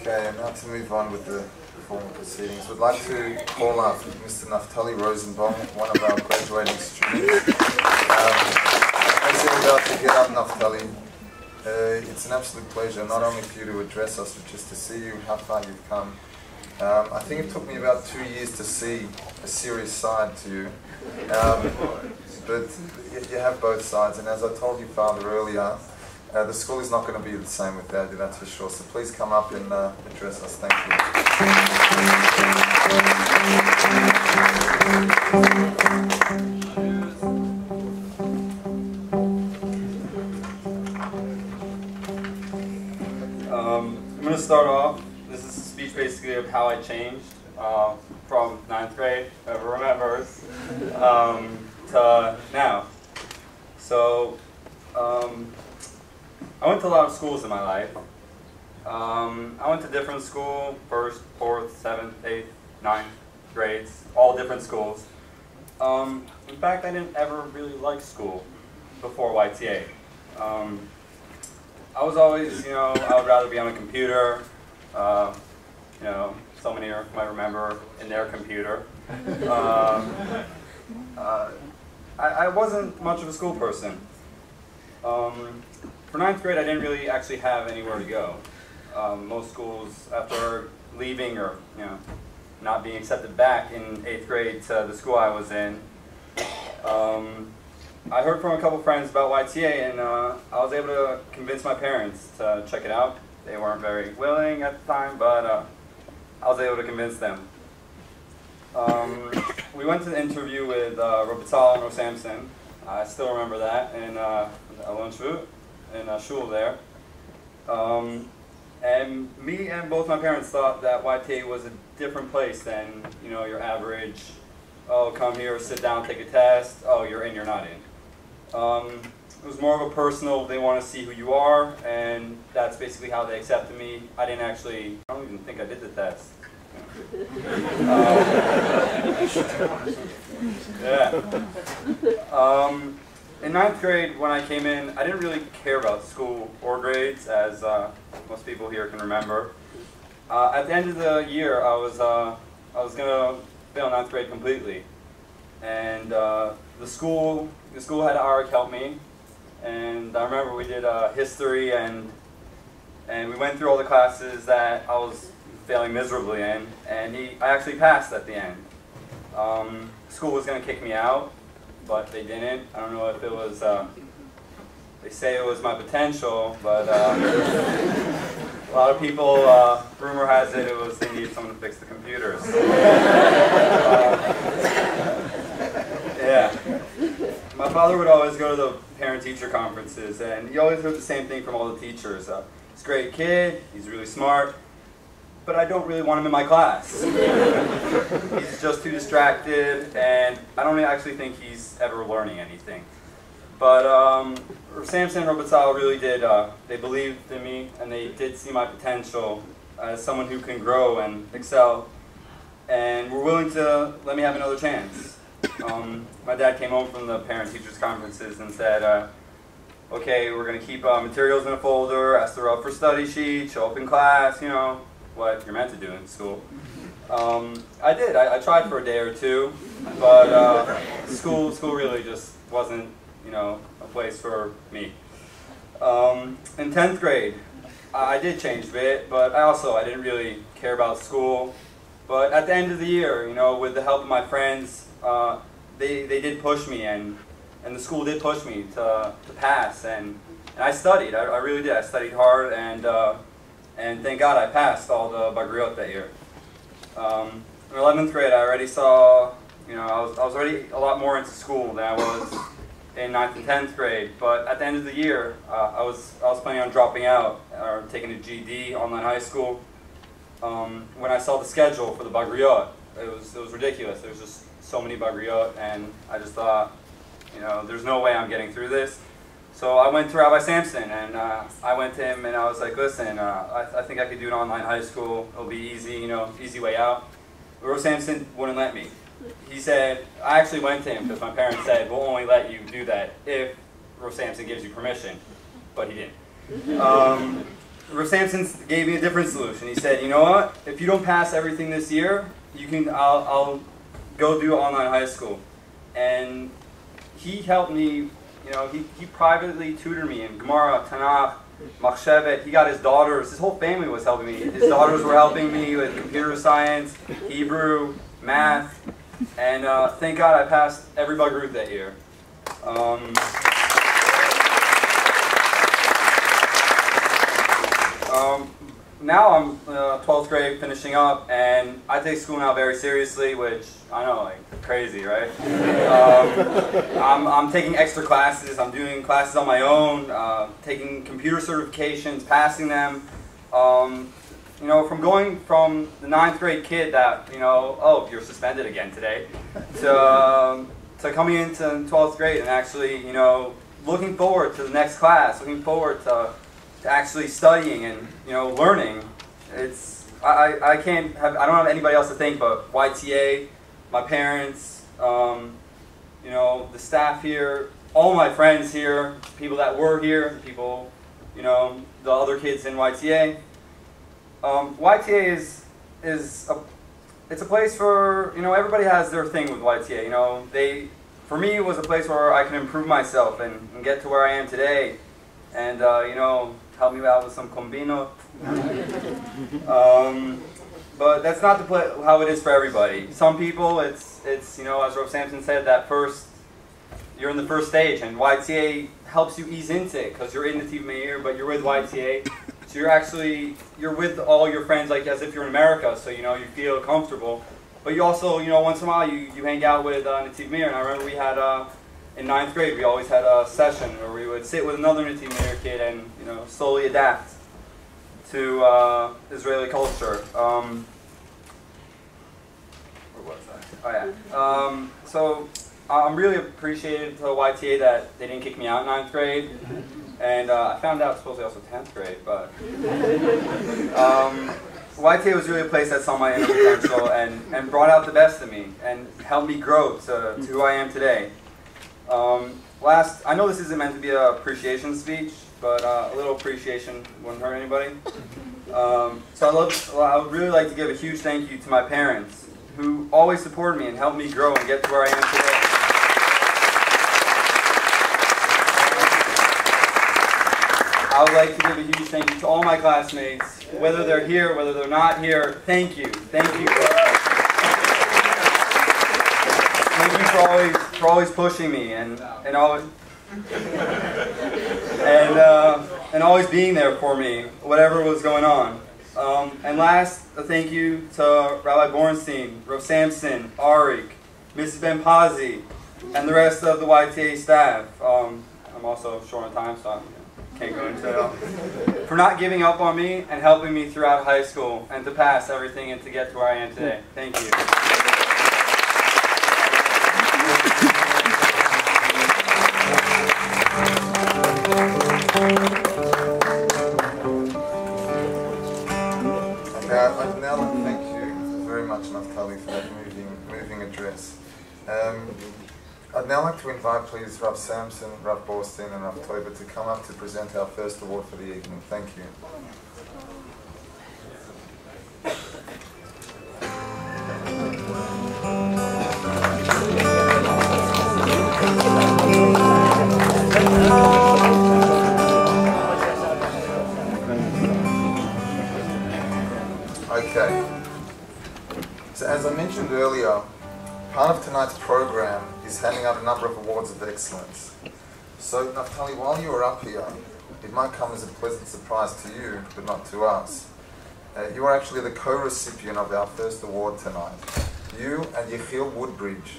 Okay, and now to move on with the formal proceedings. We'd like to call up Mr. Naftali Rosenbaum, one of our graduating students. As you're about to get up, Naftali, it's an absolute pleasure not only for you to address us, but just to see you, how far you've come. I think it took me about 2 years to see a serious side to you, but you have both sides, and as I told you, Father, earlier, the school is not going to be the same without you, that's for sure. So please come up and address us. Thank you. I'm going to start off. This is a speech basically of how I changed from 9th grade, whoever remembers, to now. So, I went to a lot of schools in my life. I went to different schools, 1st, 4th, 7th, 8th, 9th grades, all different schools. In fact, I didn't ever really like school before YTA. I was always, I would rather be on a computer. So many might remember in their computer. I wasn't much of a school person. For 9th grade, I didn't really actually have anywhere to go. Most schools, after leaving or not being accepted back in 8th grade to the school I was in, I heard from a couple friends about YTA, and I was able to convince my parents to check it out. They weren't very willing at the time, but I was able to convince them. We went to the interview with Rabbi Tal and Ro Samson. I still remember that, and Alon Shvut. In a shul there, and me and both my parents thought that YTA was a different place than your average. Oh, come here, sit down, take a test. Oh, you're in, you're not in. It was more of a personal. They want to see who you are, and that's basically how they accepted me. I don't even think I did the test. In 9th grade, when I came in, I didn't really care about school or grades, as most people here can remember. At the end of the year, I was going to fail 9th grade completely, and the school had Arik help me, and I remember we did history, and we went through all the classes that I was failing miserably in, and I actually passed at the end. School was going to kick me out, but they didn't. I don't know if it was, they say it was my potential, but a lot of people, rumor has it was they needed someone to fix the computers. Yeah. My father would always go to the parent-teacher conferences, and he always heard the same thing from all the teachers. He's a great kid, he's really smart, but I don't really want him in my class. He's just too distracted, and I don't actually think he's ever learning anything. But Samson and Robital really did, they believed in me, and they did see my potential as someone who can grow and excel, and were willing to let me have another chance. My dad came home from the parent-teachers conferences and said, okay, we're going to keep materials in a folder, ask her up for study sheets, show up in class, you know, what you're meant to do in school. I did. I tried for a day or two, but school really just wasn't, you know, a place for me. In 10th grade, I did change a bit, but I didn't really care about school. But at the end of the year, you know, with the help of my friends, they did push me, and the school did push me to pass, and I studied. I really did. I studied hard, and thank God I passed all the Bagriyot that year. In 11th grade, I already saw, you know, I was already a lot more into school than I was in 9th and 10th grade. But at the end of the year, I was planning on dropping out or taking a GED, online high school. When I saw the schedule for the Bagriyot, it was ridiculous. There was just so many Bagriyot, and I just thought, you know, there's no way I'm getting through this. So I went to Rabbi Samson, and I went to him, and I was like, listen, I think I could do an online high school. It'll be easy, you know, easy way out. Rabbi Samson wouldn't let me. He said, I actually went to him because my parents said, we'll only let you do that if Rabbi Samson gives you permission, but he didn't. Rabbi Samson gave me a different solution. He said, you know what, if you don't pass everything this year, I'll go do online high school. And he helped me. You know, he privately tutored me in Gemara, Tanakh, Machshevet. He got his daughters, his whole family was helping me. His daughters were helping me with computer science, Hebrew, math, and thank God I passed every Bagrut that year. Now I'm 12th grade, finishing up, and I take school now very seriously, which I know, like, crazy, right? I'm taking extra classes, I'm doing classes on my own, taking computer certifications, passing them. You know, from going from the 9th grade kid that, you know, oh, you're suspended again today, to coming into 12th grade and actually, you know, looking forward to the next class, looking forward to actually studying and, you know, learning. I don't have anybody else to thank but YTA, my parents, you know, the staff here, all my friends here, people that were here, people, you know, the other kids in YTA. YTA it's a place for, you know, everybody has their thing with YTA. You know, for me it was a place where I can improve myself and get to where I am today, and you know, help me out with some combino. But that's not how it is for everybody. Some people, it's you know, as Rav Samson said, you're in the first stage, and YTA helps you ease into it because you're in the Nativ Meir, but you're with YTA, so you're with all your friends like as if you're in America, so you know you feel comfortable. But you also, you know, once in a while you hang out with Nativ Meir, and I remember we had in 9th grade we always had a session where we would sit with another Nativ Meir kid and, you know, slowly adapt to Israeli culture. Where was I? Oh yeah. So I'm really appreciative to YTA that they didn't kick me out in 9th grade. And I found out supposedly also 10th grade, but YTA was really a place that saw my inner potential and brought out the best of me and helped me grow to who I am today. I know this isn't meant to be an appreciation speech, but a little appreciation wouldn't hurt anybody. So I would really like to give a huge thank you to my parents, who always supported me and helped me grow and get to where I am today. I would like to give a huge thank you to all my classmates, whether they're here, whether they're not here. Thank you. Thank you. Thank you for always pushing me and always being there for me, whatever was going on. And last, a thank you to Rabbi Bornstein, Rav Samson, Arik, Mrs. Ben Pazzi, and the rest of the YTA staff. I'm also short on time, so I can't go into it all. For not giving up on me and helping me throughout high school and to pass everything and to get to where I am today. Thank you. much, Naftali, for that moving address. I'd now like to invite, please, Rav Samson, Rav Borstein, and Rav Toiber to come up to present our first award for the evening. Thank you. Okay. So as I mentioned earlier, part of tonight's program is handing out a number of awards of excellence. So Naftali, while you are up here, it might come as a pleasant surprise to you, but not to us. You are actually the co-recipient of our first award tonight. You and Yechiel Woodbridge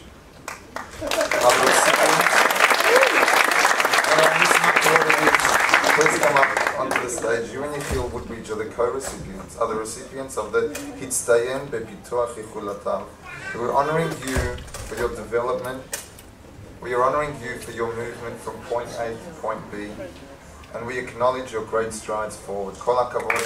are the recipients. Please come up onto the stage. You and Yechiel Woodbridge are the co-recipients, are the recipients of the Hitztayen Bepituach Yichulatav. We're honouring you for your development. We are honouring you for your movement from point A to point B. And we acknowledge your great strides forward. Kol HaKavod.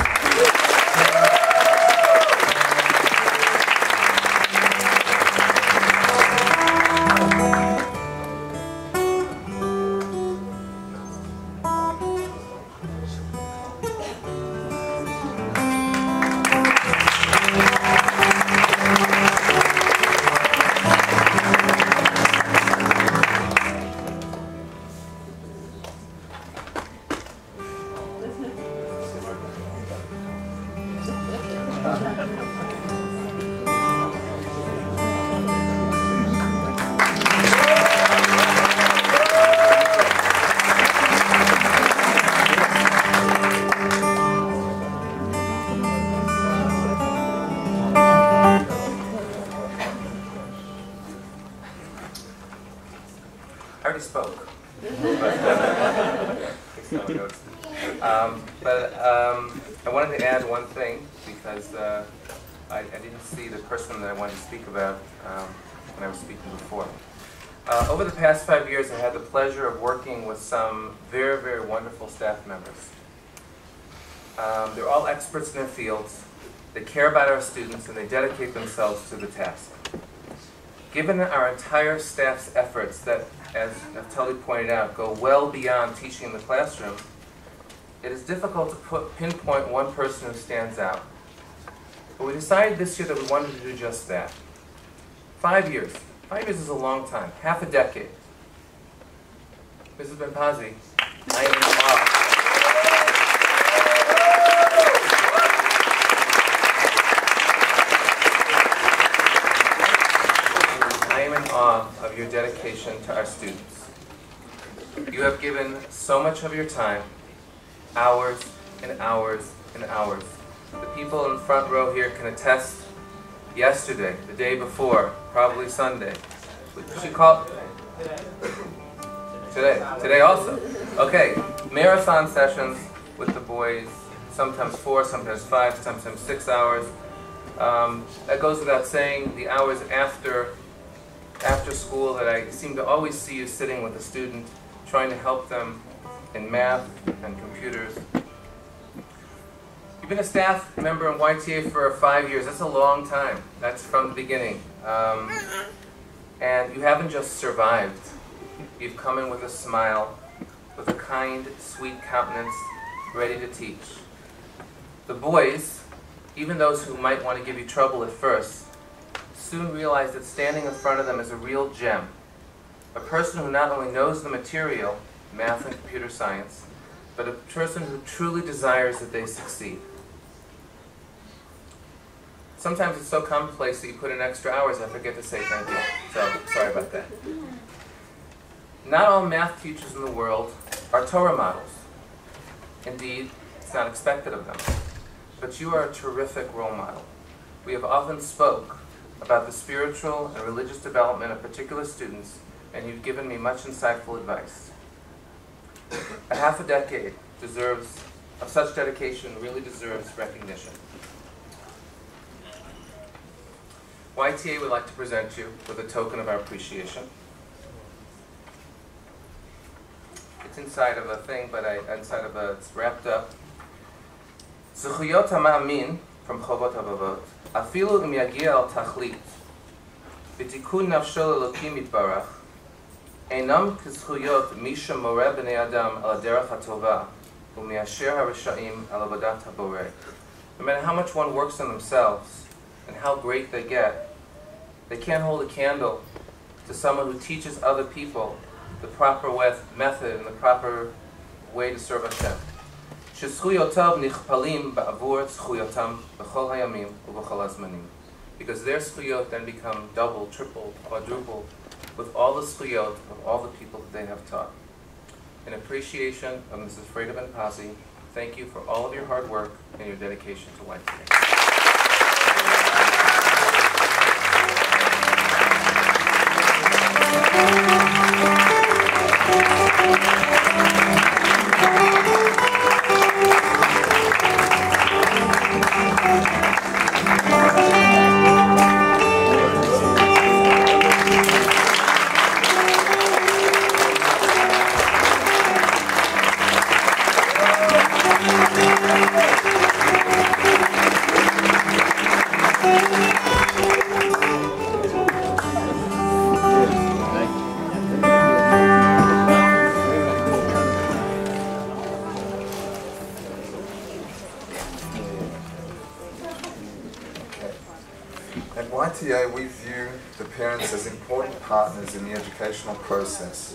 I already spoke. I wanted to add one thing because I didn't see the person that I wanted to speak about when I was speaking before. Over the past 5 years, I had the pleasure of working with some very, very wonderful staff members. They're all experts in their fields. They care about our students and they dedicate themselves to the task. Given our entire staff's efforts that, as Naftali pointed out, go well beyond teaching in the classroom, it is difficult to pinpoint one person who stands out. But we decided this year that we wanted to do just that. 5 years. 5 years is a long time, half a decade. Mrs. Benpazi, I am in awe. I am in awe of your dedication to our students. You have given so much of your time, hours and hours and hours. The people in the front row here can attest. Yesterday, the day before, probably Sunday. We should call today also. Okay, marathon sessions with the boys, sometimes 4, sometimes 5, sometimes 6 hours. That goes without saying. The hours after school that I seem to always see you sitting with a student, trying to help them in math and computers. You've been a staff member in YTA for 5 years. That's a long time. That's from the beginning. And you haven't just survived. You've come in with a smile, with a kind, sweet countenance, ready to teach. The boys, even those who might want to give you trouble at first, soon realize that standing in front of them is a real gem. A person who not only knows the material, math and computer science, but a person who truly desires that they succeed. Sometimes it's so commonplace that you put in extra hours, I forget to say thank you. So, sorry about that. Not all math teachers in the world are Torah models. Indeed, it's not expected of them. But you are a terrific role model. We have often spoke about the spiritual and religious development of particular students, and you've given me much insightful advice. A half a decade of such dedication really deserves recognition. YTA would like to present you with a token of our appreciation. It's inside of a thing, but it's wrapped up. Zechuyot HaMa'amin from Chovot HaVavot, אפילו אם יגיע אל תכלית, בתיקון נפשו לאלוקים יתברך, אינם כזכויות מי שמורה בני אדם על הדרך הטובה, ומיישר הרשעים על עבודת הבורא. No matter how much one works on themselves, and how great they get, they can't hold a candle to someone who teaches other people the proper method and the proper way to serve Hashem. שזכויותיו נכפלים בעבור זכויותם בכל הימים ובכל הזמנים. Because their zchuyot then become double, triple, quadruple with all the zchuyot of all the people that they have taught. In appreciation of Mrs. Freda Ben Pasi, thank you for all of your hard work and your dedication to YTA. At YTA, we view the parents as important partners in the educational process.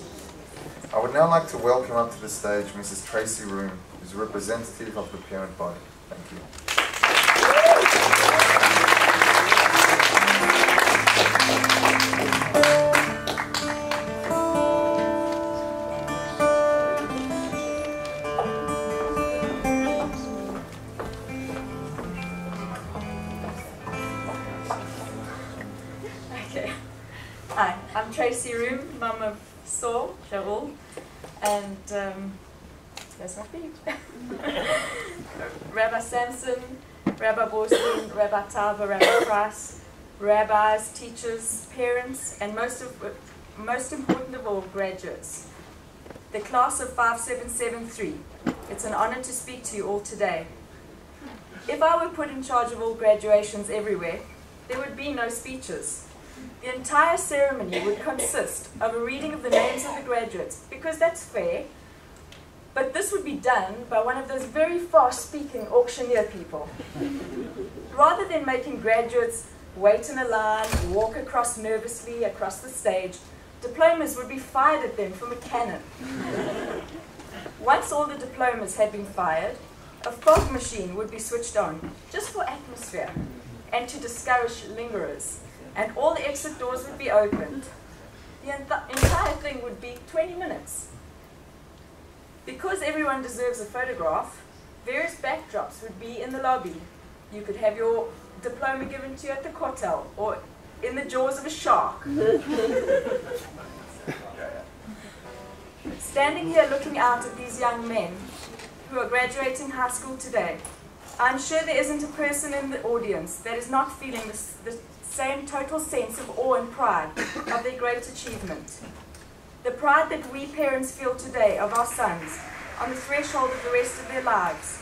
I would now like to welcome up to the stage Mrs. Tracy Room, who's a representative of the parent body. Thank you. Hi, I'm Tracy Room, mum of Saul, Shaul, and there's my feet. Rabbi Samson, Rabbi Borstein, Rabbi Tava, Rabbi Price, rabbis, teachers, parents, and most important of all, graduates. The class of 5773. It's an honor to speak to you all today. If I were put in charge of all graduations everywhere, there would be no speeches. The entire ceremony would consist of a reading of the names of the graduates, because that's fair, but this would be done by one of those very fast-speaking auctioneer people. Rather than making graduates wait in a line, walk nervously across the stage, diplomas would be fired at them from a cannon. Once all the diplomas had been fired, a fog machine would be switched on, just for atmosphere, and to discourage lingerers. And all the exit doors would be opened. The entire thing would be 20 minutes. Because everyone deserves a photograph, various backdrops would be in the lobby. You could have your diploma given to you at the kotel, or in the jaws of a shark. Standing here looking out at these young men who are graduating high school today, I'm sure there isn't a person in the audience that is not feeling the same total sense of awe and pride of their great achievement. The pride that we parents feel today of our sons on the threshold of the rest of their lives,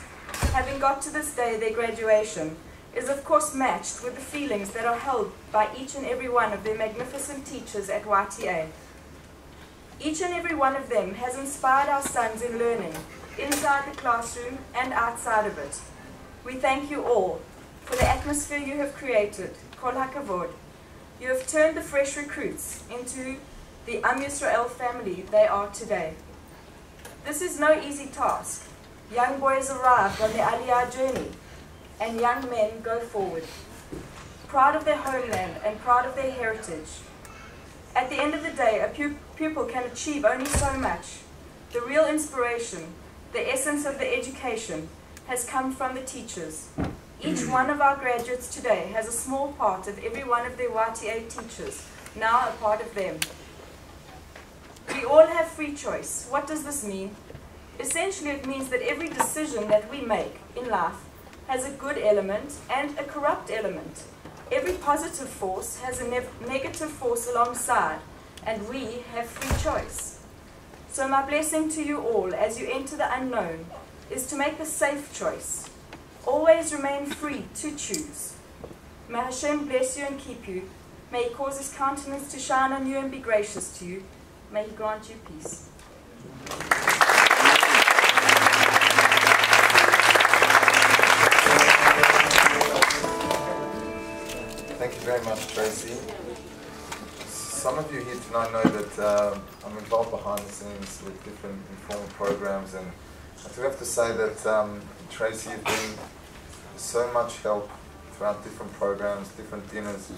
having got to this day their graduation, is of course matched with the feelings that are held by each and every one of their magnificent teachers at YTA. Each and every one of them has inspired our sons in learning, inside the classroom and outside of it. We thank you all for the atmosphere you have created. Kol HaKavod. You have turned the fresh recruits into the Am Yisrael family they are today. This is no easy task. Young boys arrived on the Aliyah journey, and young men go forward, proud of their homeland and proud of their heritage. At the end of the day, a pupil can achieve only so much. The real inspiration, the essence of the education, has come from the teachers. Each one of our graduates today has a small part of every one of their YTA teachers, now a part of them. We all have free choice. What does this mean? Essentially, it means that every decision that we make in life has a good element and a corrupt element. Every positive force has a negative force alongside, and we have free choice. So my blessing to you all as you enter the unknown is to make the safe choice. Always remain free to choose. May Hashem bless you and keep you. May He cause His countenance to shine on you and be gracious to you. May He grant you peace. Thank you very much, Tracy. Some of you here tonight know that I'm involved behind the scenes with different informal programs, and I do have to say that Tracy has been so much help throughout different programs, different dinners,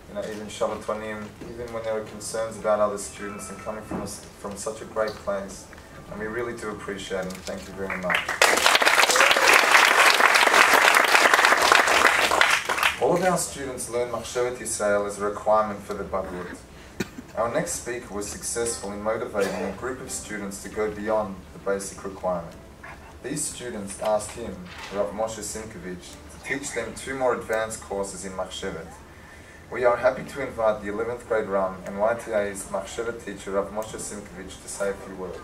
you know, even Shabbatonim, even when there were concerns about other students, and coming from such a great place. And we really do appreciate it, and thank you very much. All of our students learn Machshavet Yisrael as a requirement for the Bagrut. Our next speaker was successful in motivating a group of students to go beyond the basic requirement. These students asked him, Rav Moshe Simkovich, to teach them 2 more advanced courses in Machshavet. We are happy to invite the 11th grade Ram and YTA's Machshavet teacher, Rav Moshe Simkovich, to say a few words.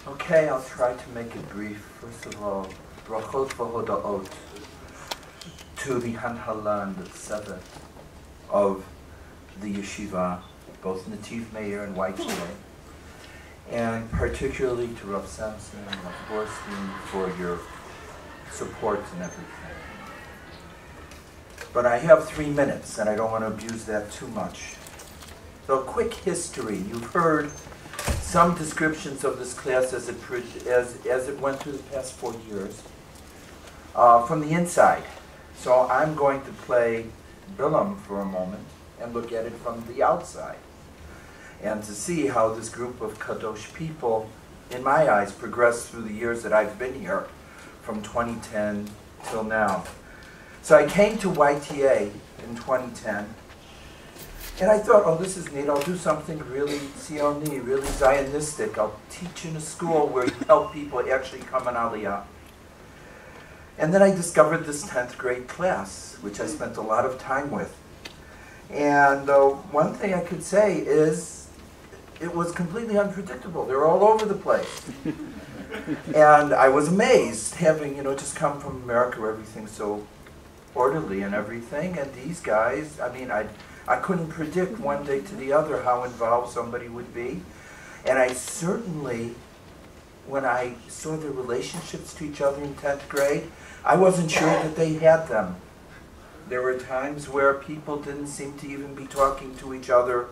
Okay, I'll try to make it brief. First of all, brachot v'hoda'ot to the Hanhala and the Tzeveh of the yeshiva, both Nativ Meir and YTA, and particularly to Rav Samson and Rav Borstein for your support and everything. But I have 3 minutes, and I don't want to abuse that too much. So, quick history. You've heard some descriptions of this class as it went through the past 4 years from the inside. So I'm going to play Bilam for a moment and look at it from the outside, and to see how this group of Kadosh people, in my eyes, progressed through the years that I've been here, from 2010 till now. So I came to YTA in 2010, and I thought, oh, this is neat. I'll do something really Zioni, really Zionistic. I'll teach in a school where you help people actually come on Aliyah. And then I discovered this 10th grade class, which I spent a lot of time with. And one thing I could say is it was completely unpredictable. They were all over the place. And I was amazed, having, just come from America where everything's so orderly and everything. And these guys, I mean, I couldn't predict one day to the other how involved somebody would be. And I certainly, when I saw their relationships to each other in 10th grade, I wasn't sure that they had them. There were times where people didn't seem to even be talking to each other,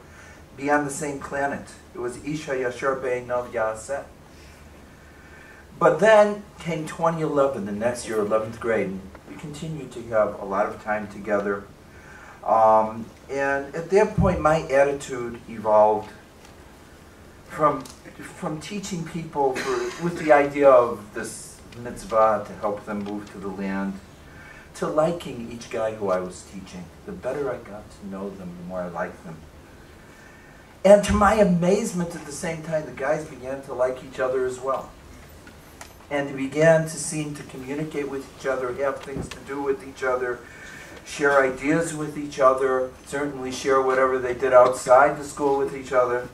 be on the same planet. It was Isha Yashar Be'einav Ya'aseh. But then came 2011, the next year, 11th grade, and we continued to have a lot of time together. And at that point, my attitude evolved from teaching people with the idea of this mitzvah to help them move to the land, to liking each guy who I was teaching. The better I got to know them, the more I liked them. And to my amazement, at the same time, the guys began to like each other as well. And they began to seem to communicate with each other, have things to do with each other, share ideas with each other, certainly share whatever they did outside the school with each other.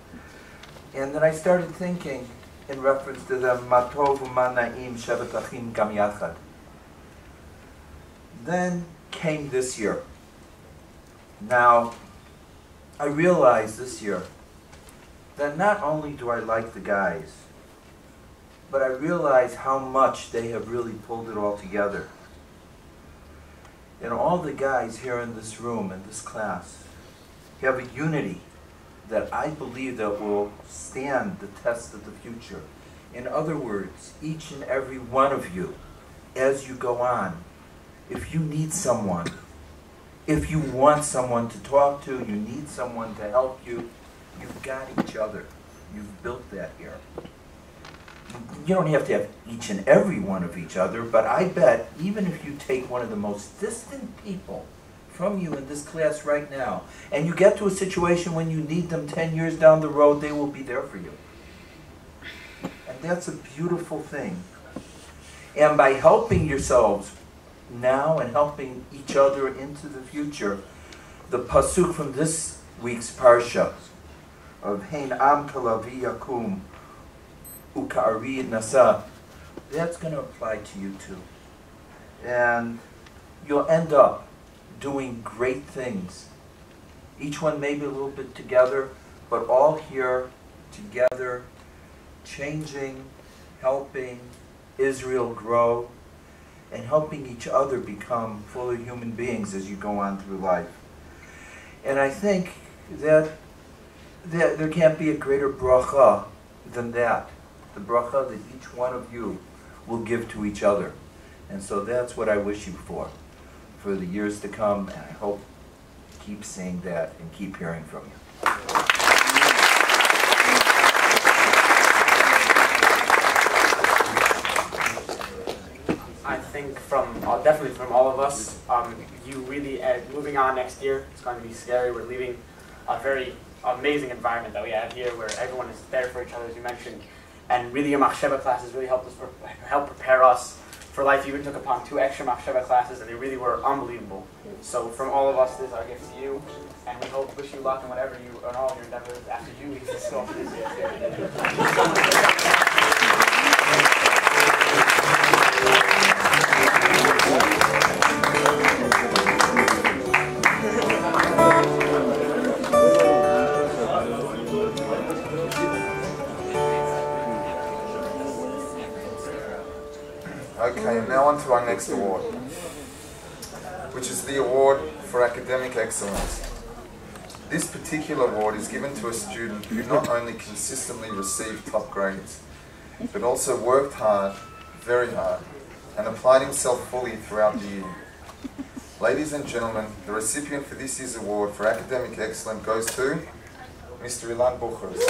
And then I started thinking, in reference to them, Ma tov u'ma na'im shevet achim gam yachad. Then came this year. Now, I realized this year that not only do I like the guys, but I realize how much they have really pulled it all together. And all the guys here in this room, in this class, have a unity that I believe that will stand the test of the future. In other words, each and every one of you, as you go on, if you need someone, if you want someone to talk to, you need someone to help you, you've got each other. You've built that here. You don't have to have each and every one of each other, but I bet even if you take one of the most distant people from you in this class right now, and you get to a situation when you need them 10 years down the road, they will be there for you. And that's a beautiful thing. And by helping yourselves now and helping each other into the future, the pasuk from this week's parsha of Hein Am Kalavi Yakum Uka'ari Nasa, that's going to apply to you too. And you'll end up doing great things. Each one maybe a little bit together, but all here together, changing, helping Israel grow, and helping each other become fully human beings as you go on through life. And I think that there can't be a greater bracha than that. The bracha that each one of you will give to each other. And so that's what I wish you for the years to come, and I hope you keep saying that and keep hearing from you. I think definitely from all of us, you really, moving on next year, it's going to be scary. We're leaving a very amazing environment that we have here where everyone is there for each other, as you mentioned. And really your Machsheva classes really helped prepare us for life. You even took upon 2 extra Machsheva classes, and they really were unbelievable. So from all of us, this is our gift to you, and we wish you luck in whatever you, in all of your endeavors after you leave this school for this year. Okay, now on to our next award, which is the award for academic excellence. This particular award is given to a student who not only consistently received top grades, but also worked hard, very hard, and applied himself fully throughout the year. Ladies and gentlemen, the recipient for this year's award for academic excellence goes to Mr. Ilan Buchers.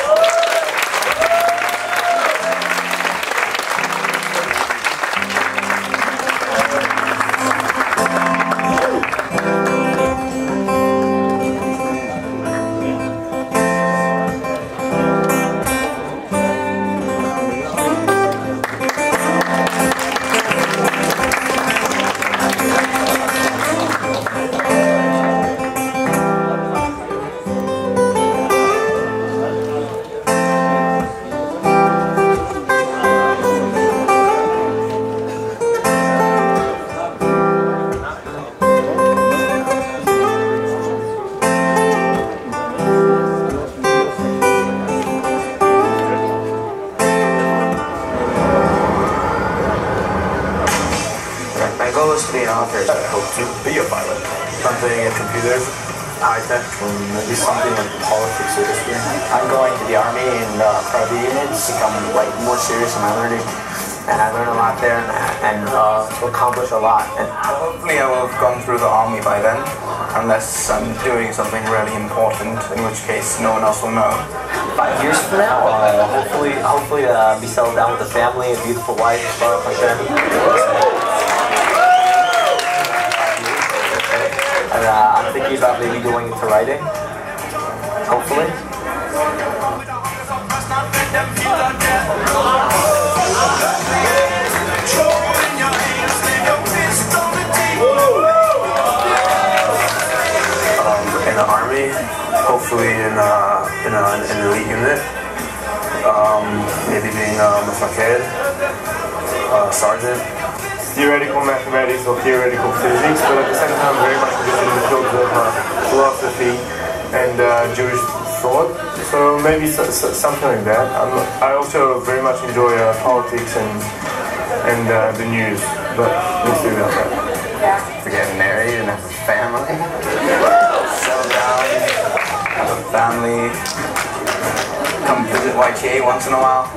Maybe something like politics or history. I'm going to the army and proud of the unit to become more serious in my learning, and I learn a lot there and to accomplish a lot. And hopefully I will have gone through the army by then, unless I'm doing something really important, in which case no one else will know. 5 years from now, hopefully be settled down with a family, a beautiful wife, Baruch Hashem. And I'm thinking about maybe going into writing, hopefully. In the army, hopefully in an elite unit, maybe being a mefaked, sergeant. Theoretical mathematics or theoretical physics, but at the same time very much interested in the fields of philosophy and Jewish thought. So maybe something like that. I also very much enjoy politics and the news, but we'll see about that. To get married and have a family, settle down, have a family, come visit YTA once in a while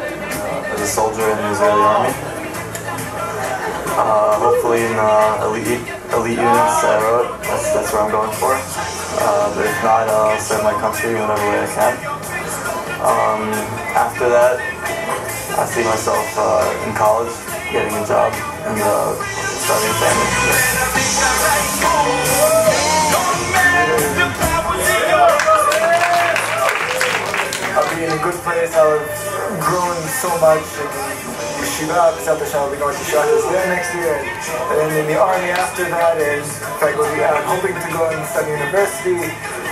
as a soldier in the Israeli army. Hopefully in elite units I wrote, that's where I'm going for. But if not, I'll serve my country in whatever way I can. After that, I see myself in college, getting a job, and starting a family. place. I'll have grown so much in yeshiva. I'll be going to Shachas there next year, and then in the army after that. And if I go to, I'm hoping to go and study university,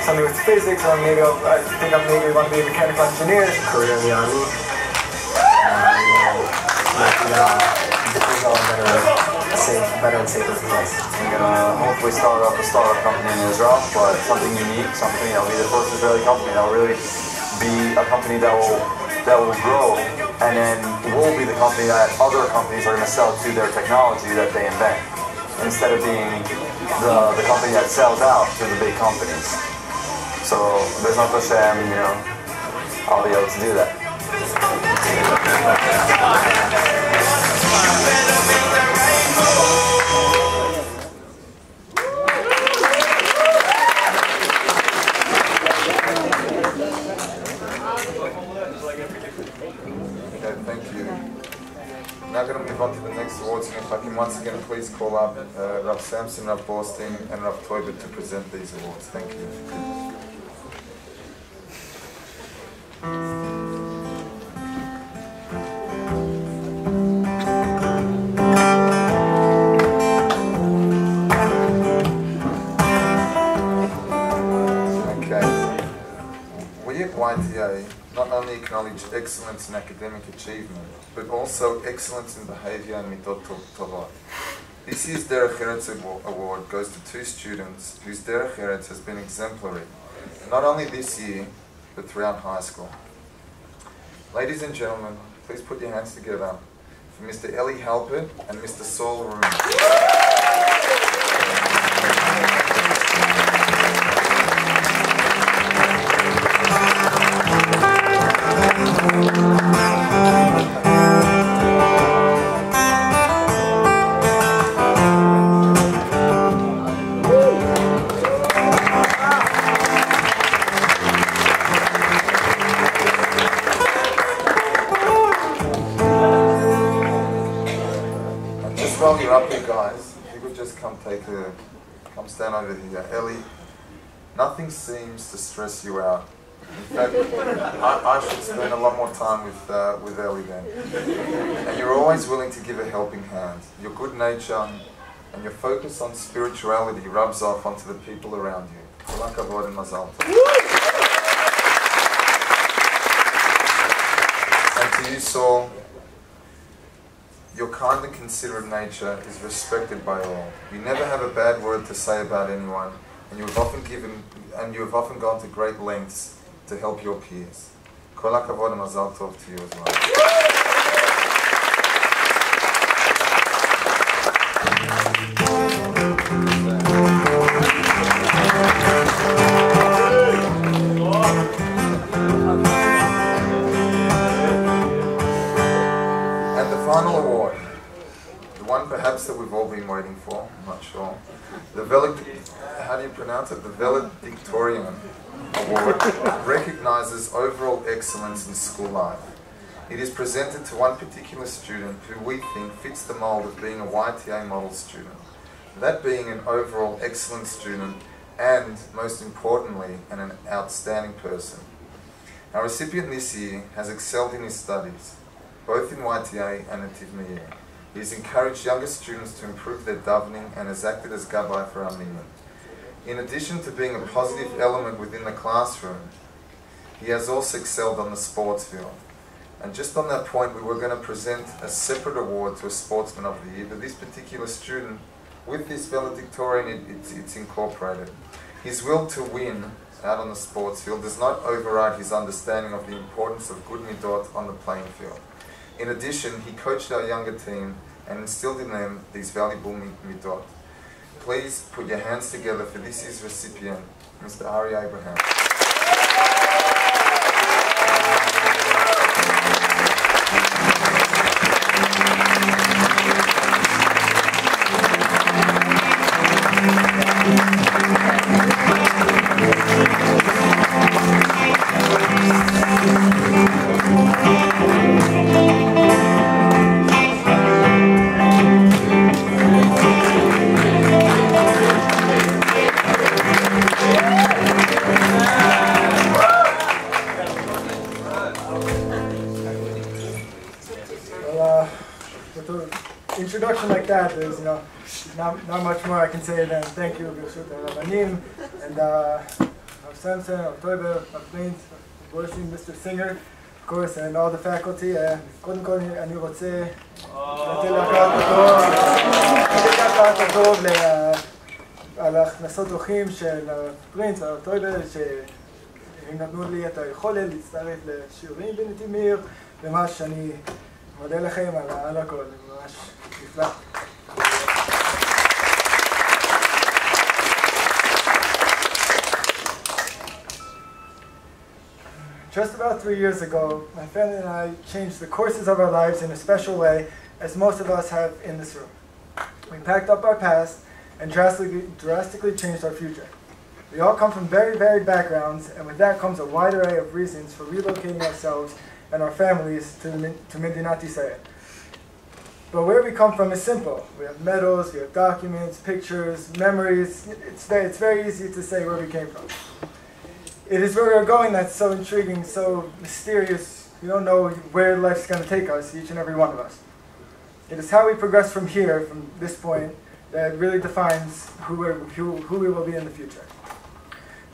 something with physics, or maybe I think I maybe want to be a mechanical engineer. Career in the army. Better and safer place. I'm gonna hopefully start up a startup company in Israel, but something unique, something that'll be the first Israeli company that'll really be a company that will grow, and then will be the company that other companies are gonna sell to their technology that they invent, instead of being the company that sells out to the big companies. So there's no Hashem, you know, I'll be able to do that. Now going to move on to the next awards, and if I can once again please call up Rav Samson, Rav Borstein, and Rav Toibet to present these awards. Thank you. Okay. We at YTA not only acknowledge excellence in academic achievement, but also excellence in behavior and midot tovot. This year's Derech Eretz Award goes to two students whose Derech Eretz has been exemplary, not only this year, but throughout high school. Ladies and gentlemen, please put your hands together for Mr. Eli Halpert and Mr. Saul Room. While you're up here, guys, if you could just come stand over here. Ellie, nothing seems to stress you out. In fact, I should spend a lot more time with Ellie then. And you're always willing to give a helping hand. Your good nature and your focus on spirituality rubs off onto the people around you. Kol hakavod and mazal tov. And to you, Saul, your kind and considerate nature is respected by all. You never have a bad word to say about anyone, and you have often gone to great lengths to help your peers. Kol hakavod and mazal tov to you as well. And the final award, the one perhaps that we've all been waiting for, I'm not sure. How do you pronounce it? The Valedictorian Award recognizes overall excellence in school life. It is presented to one particular student who we think fits the mold of being a YTA model student. That being an overall excellent student and, most importantly, an outstanding person. Our recipient this year has excelled in his studies, both in YTA and at Tivmeir. He has encouraged younger students to improve their davening and has acted as gabbai for our minyan. In addition to being a positive element within the classroom, he has also excelled on the sports field. And just on that point, we were going to present a separate award to a Sportsman of the Year, but this particular student, with this valedictorian, it's incorporated. His will to win out on the sports field does not override his understanding of the importance of good midot on the playing field. In addition, he coached our younger team and instilled in them these valuable midot. Please put your hands together for this year's recipient, Mr. Ari Abraham. situation like that, there's not much more I can say than thank you, Birshut Rabbanim, and Rav Samson, Rav Toiber, Rav Prince, Worship, Mr. Singer, of course, and all the faculty. קודם כל אני רוצה לתת להכרת הטוב על הכנסות אורחים של פרינס והרב טויבר, שהם נתנו לי את היכולת להצטרף לשיעורים בנתיב מאיר, ממש אני מודה לכם על הכל, ממש נפלא. Just about 3 years ago, my family and I changed the courses of our lives in a special way, as most of us have in this room. We packed up our past and drastically changed our future. We all come from very varied backgrounds, and with that comes a wide array of reasons for relocating ourselves and our families to Medinat Yisrael. But where we come from is simple. We have medals, we have documents, pictures, memories. It's very easy to say where we came from. It is where we're going that's so intriguing, so mysterious. You don't know where life's going to take us, each and every one of us. It is how we progress from here, from this point, that really defines who we will be in the future.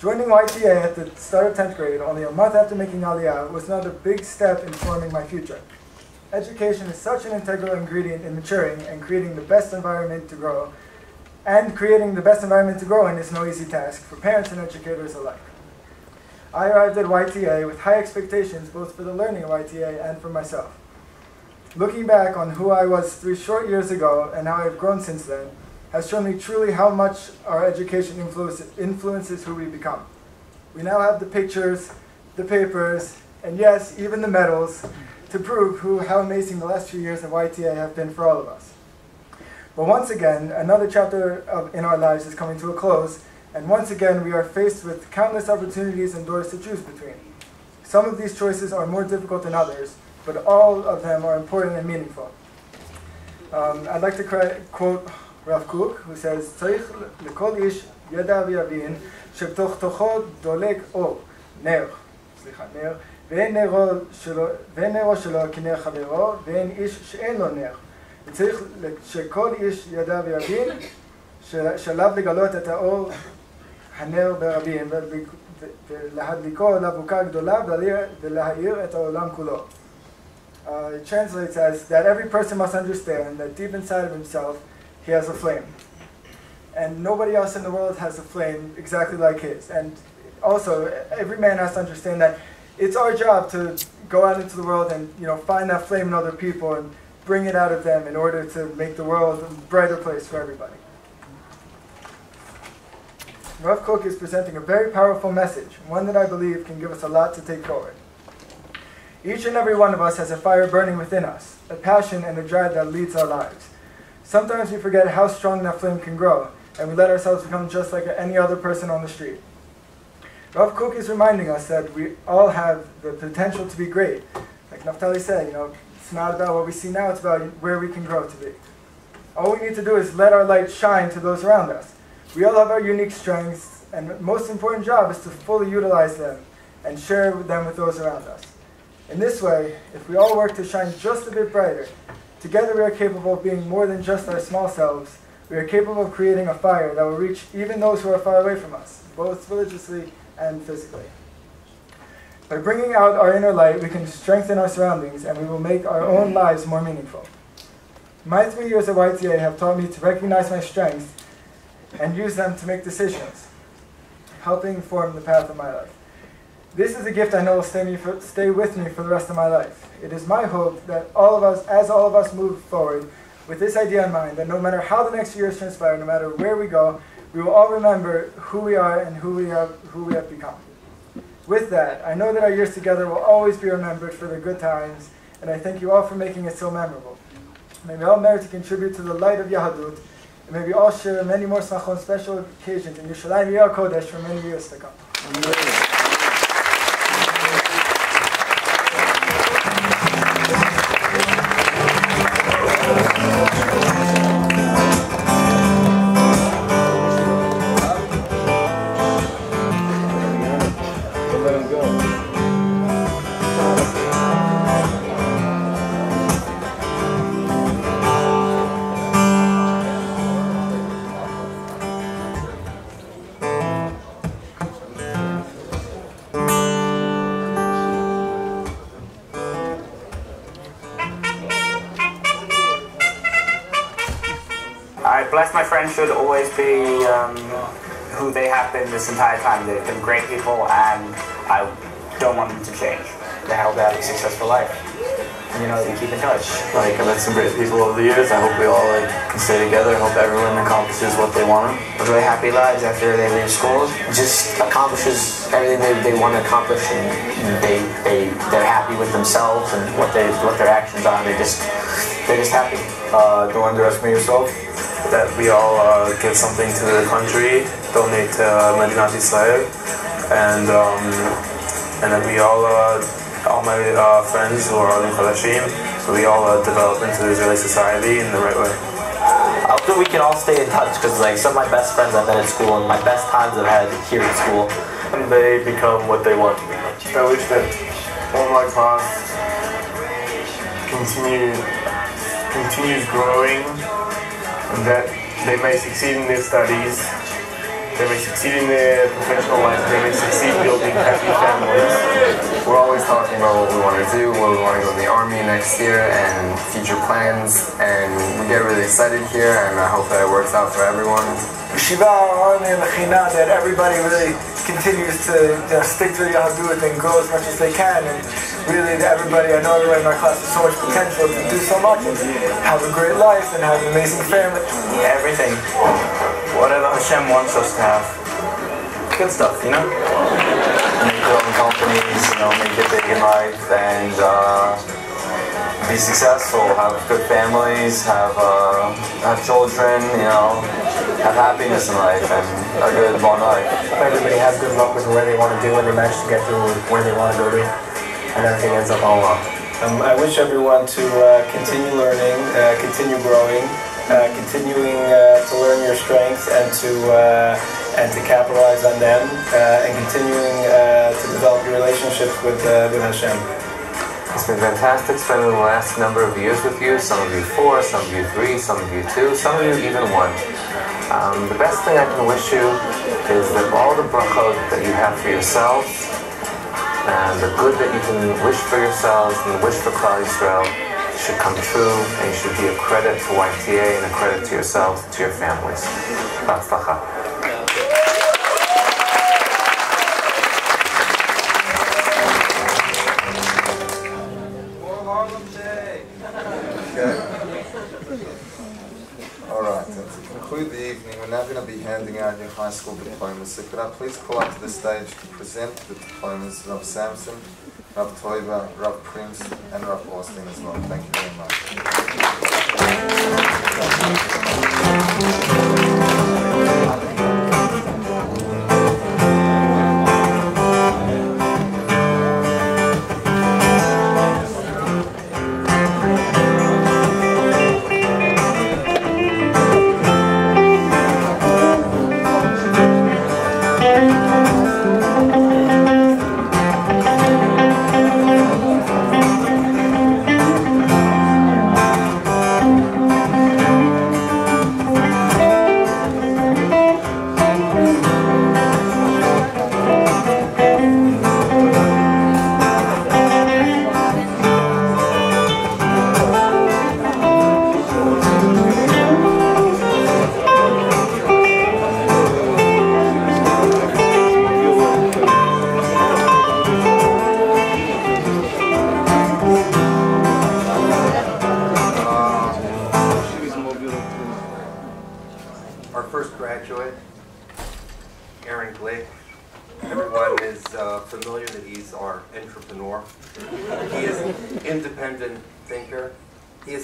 Joining YTA at the start of 10th grade, only a month after making Aliyah, was another big step in forming my future. Education is such an integral ingredient in maturing and creating the best environment to grow. And creating the best environment to grow in is no easy task for parents and educators alike. I arrived at YTA with high expectations both for the learning of YTA and for myself. Looking back on who I was 3 short years ago and how I've grown since then has shown me truly how much our education influences who we become. We now have the pictures, the papers, and yes, even the medals to prove how amazing the last few years of YTA have been for all of us. But once again, another chapter in our lives is coming to a close, and once again we are faced with countless opportunities and doors to choose between. Some of these choices are more difficult than others, but all of them are important and meaningful. I'd like to quote Rav Kook, who says, "Tzarich lekol ish yada v'yavin shebtoch tocho dolek or ner, ואין נרו שלו כנר חברו, ואין איש שאין לו נר. וצריך שכל איש ידע ויבין שעליו לגלות את האור הנר ברבים, ולהדליקו לאבוקה גדולה ולהאיר את העולם כולו." It translates as that every person must understand that deep inside of himself he has a flame. And nobody else in the world has a flame exactly like his. And also, every man has to understand that it's our job to go out into the world and find that flame in other people and bring it out of them in order to make the world a brighter place for everybody. Rav Kook is presenting a very powerful message, one that I believe can give us a lot to take forward. Each and every one of us has a fire burning within us, a passion and a drive that leads our lives. Sometimes we forget how strong that flame can grow, and we let ourselves become just like any other person on the street. Rav Kook is reminding us that we all have the potential to be great. Like Naftali said, it's not about what we see now, it's about where we can grow to be. All we need to do is let our light shine to those around us. We all have our unique strengths, and the most important job is to fully utilize them and share them with those around us. In this way, if we all work to shine just a bit brighter, together we are capable of being more than just our small selves. We are capable of creating a fire that will reach even those who are far away from us, both religiously and physically. By bringing out our inner light, we can strengthen our surroundings and we will make our own lives more meaningful. My 3 years at YTA have taught me to recognize my strengths and use them to make decisions, helping form the path of my life. This is a gift I know will stay with me for the rest of my life. It is my hope that all of us move forward with this idea in mind, that no matter how the next years transpire, no matter where we go, we will all remember who we are and who we have become. With that, I know that our years together will always be remembered for the good times, and I thank you all for making it so memorable. May we all merit to contribute to the light of Yahadut, and may we all share many more smachot special occasions in Yerushalayim Yah Kodesh for many years to come. Amen. blessed. My friends should always be who they have been this entire time. They've been great people, and I don't want them to change. I hope they have a successful life. And, you know, we keep in touch. Like, I've met some great people over the years. I hope we all can stay together. I hope everyone accomplishes what they want. Really happy lives after they leave school. Just accomplishes everything they want to accomplish, and they're happy with themselves and what their actions are. They're just happy. Don't underestimate yourself. That we all give something to the country, donate to Medinat Israel, and that we all my friends who are Alim Khadashim, so we all develop into the Israeli society in the right way. I hope that we can all stay in touch, because like some of my best friends I've met at school and my best times I've had here at school. And they become what they want to be. I wish that all my class continues growing, and that they may succeed in their studies, they may succeed in their professional life, they may succeed building happy families. We're always talking about what we want to do, where we want to go in the army next year, and future plans, and we get really excited here, and I hope that it works out for everyone. Yeshiva, army, and mechina, that everybody really continues to stick to the Yahadut and grow as much as they can, and really everybody, I know everybody in my class has so much potential to do so much and have a great life and have an amazing family. Everything. Whatever Hashem wants us to have. Good stuff, you know? Make their own companies, you know, make it big in life, and be successful, have good families, have children, you know, have happiness in life, and a good long life. Everybody has good luck with where they want to do and they manage to get to where they want to go to, and everything ends up all wrong. I wish everyone to continue learning, continue growing, continuing to learn your strengths and to capitalize on them, and continuing to develop your relationships with Hashem. It's been fantastic spending the last number of years with you. Some of you 4, some of you 3, some of you 2, some of you even 1. The best thing I can wish you is that all the brachot that you have for yourselves, and the good that you can wish for yourselves and wish for Klal Yisrael should come true, and you should be a credit to YTA and a credit to yourselves, to your families. B'atzlacha. Alright, to conclude the evening, we're now going to be handing out your high school diplomas. So could I please call up to the stage to present the diplomas, Rav Samson, Rav Toiva, Rav Prince, and Rav Austin as well. Thank you very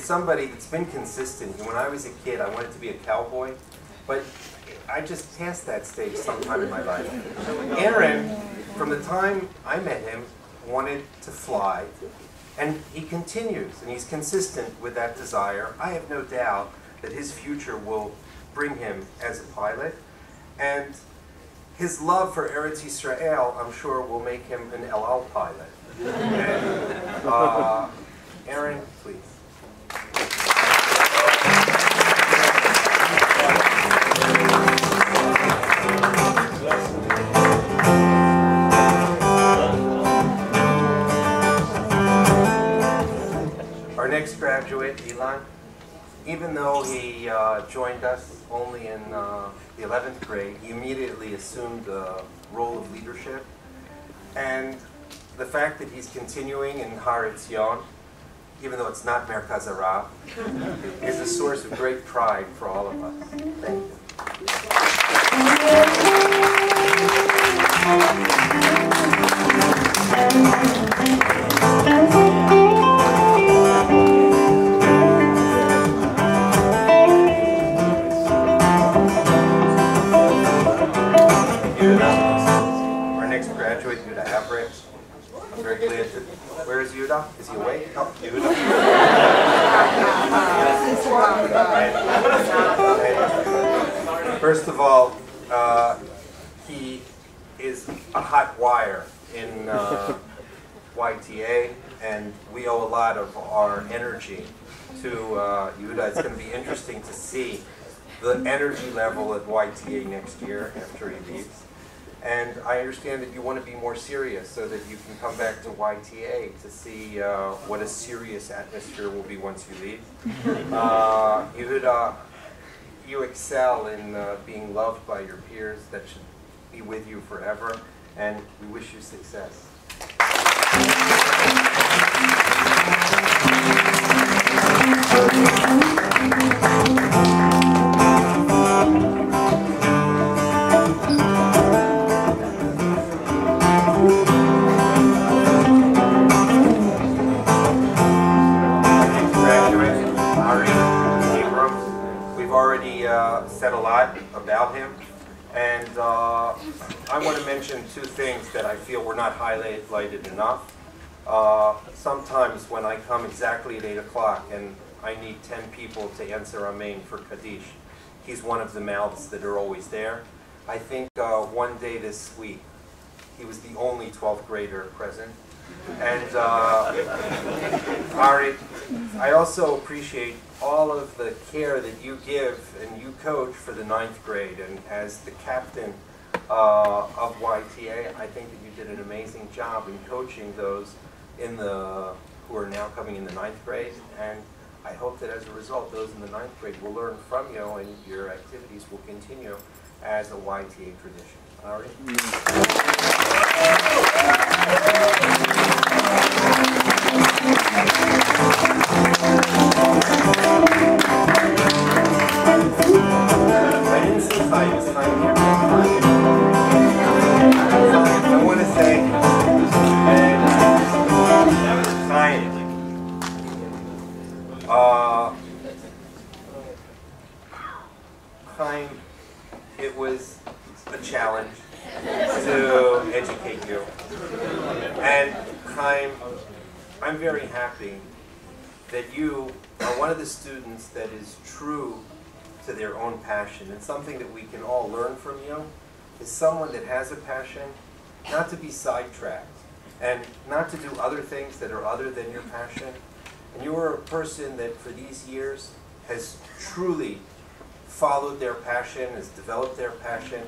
somebody that's been consistent. When I was a kid, I wanted to be a cowboy, but I just passed that stage sometime in my life. Aaron, from the time I met him, wanted to fly, and he continues, and he's consistent with that desire. I have no doubt that his future will bring him as a pilot, and his love for Eretz Yisrael, I'm sure, will make him an El Al pilot. And, Aaron, please. Our next graduate, Elon. even though he joined us only in the 11th grade, he immediately assumed the role of leadership. And the fact that he's continuing in Har Etzion, even though it's not Merkaz Arav, is a source of great pride for all of us. Thank you. Our next graduate, Yuda Abrek. I'm very glad to. Where is Yuda? Is he awake? Oh, Yuda. First of all, he is a hot wire in YTA, and we owe a lot of our energy to Yuda. It's going to be interesting to see the energy level at YTA next year after he leaves. And I understand that you want to be more serious so that you can come back to YTA to see what a serious atmosphere will be once you leave. You excel in being loved by your peers. That should be with you forever, and we wish you success. Said a lot about him, and I want to mention two things that I feel were not highlighted enough. Sometimes when I come exactly at 8 o'clock and I need 10 people to answer Amen for Kaddish, he's one of the mouths that are always there. I think one day this week, he was the only 12th grader present. And Ari, I also appreciate all of the care that you give and you coach for the 9th grade. And as the captain of YTA, I think that you did an amazing job in coaching those who are now coming in the 9th grade. And I hope that as a result, those in the 9th grade will learn from you and your activities will continue as a YTA tradition. Ari? I didn't see Chaim. Is Chaim here? I want to say, Chaim, it was a challenge to educate you. And Chaim, I'm very happy that you are one of the students that is true to their own passion. And something that we can all learn from you is someone that has a passion, not to be sidetracked and not to do other things that are other than your passion. And you are a person that for these years has truly followed their passion, has developed their passion,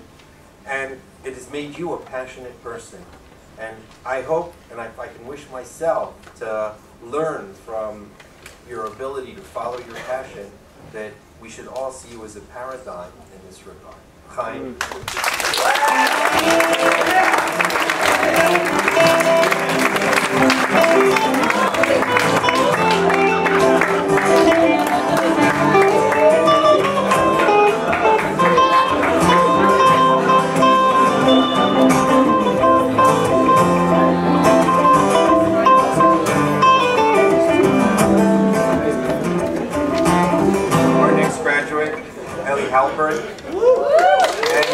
and it has made you a passionate person. And I hope, and I can wish myself to learn from your ability to follow your passion, that we should all see you as a paradigm in this regard. Chaim. Halpern. And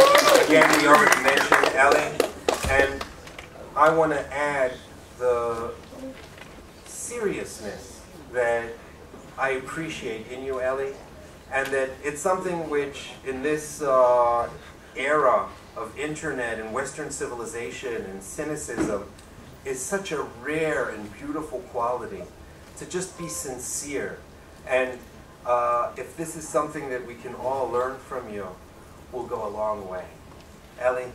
again, we already mentioned Ellie. And I want to add the seriousness that I appreciate in you, Ellie. And that it's something which, in this era of internet and Western civilization and cynicism, is such a rare and beautiful quality. To just be sincere. And if this is something that we can all learn from you, we'll go a long way. Ellie?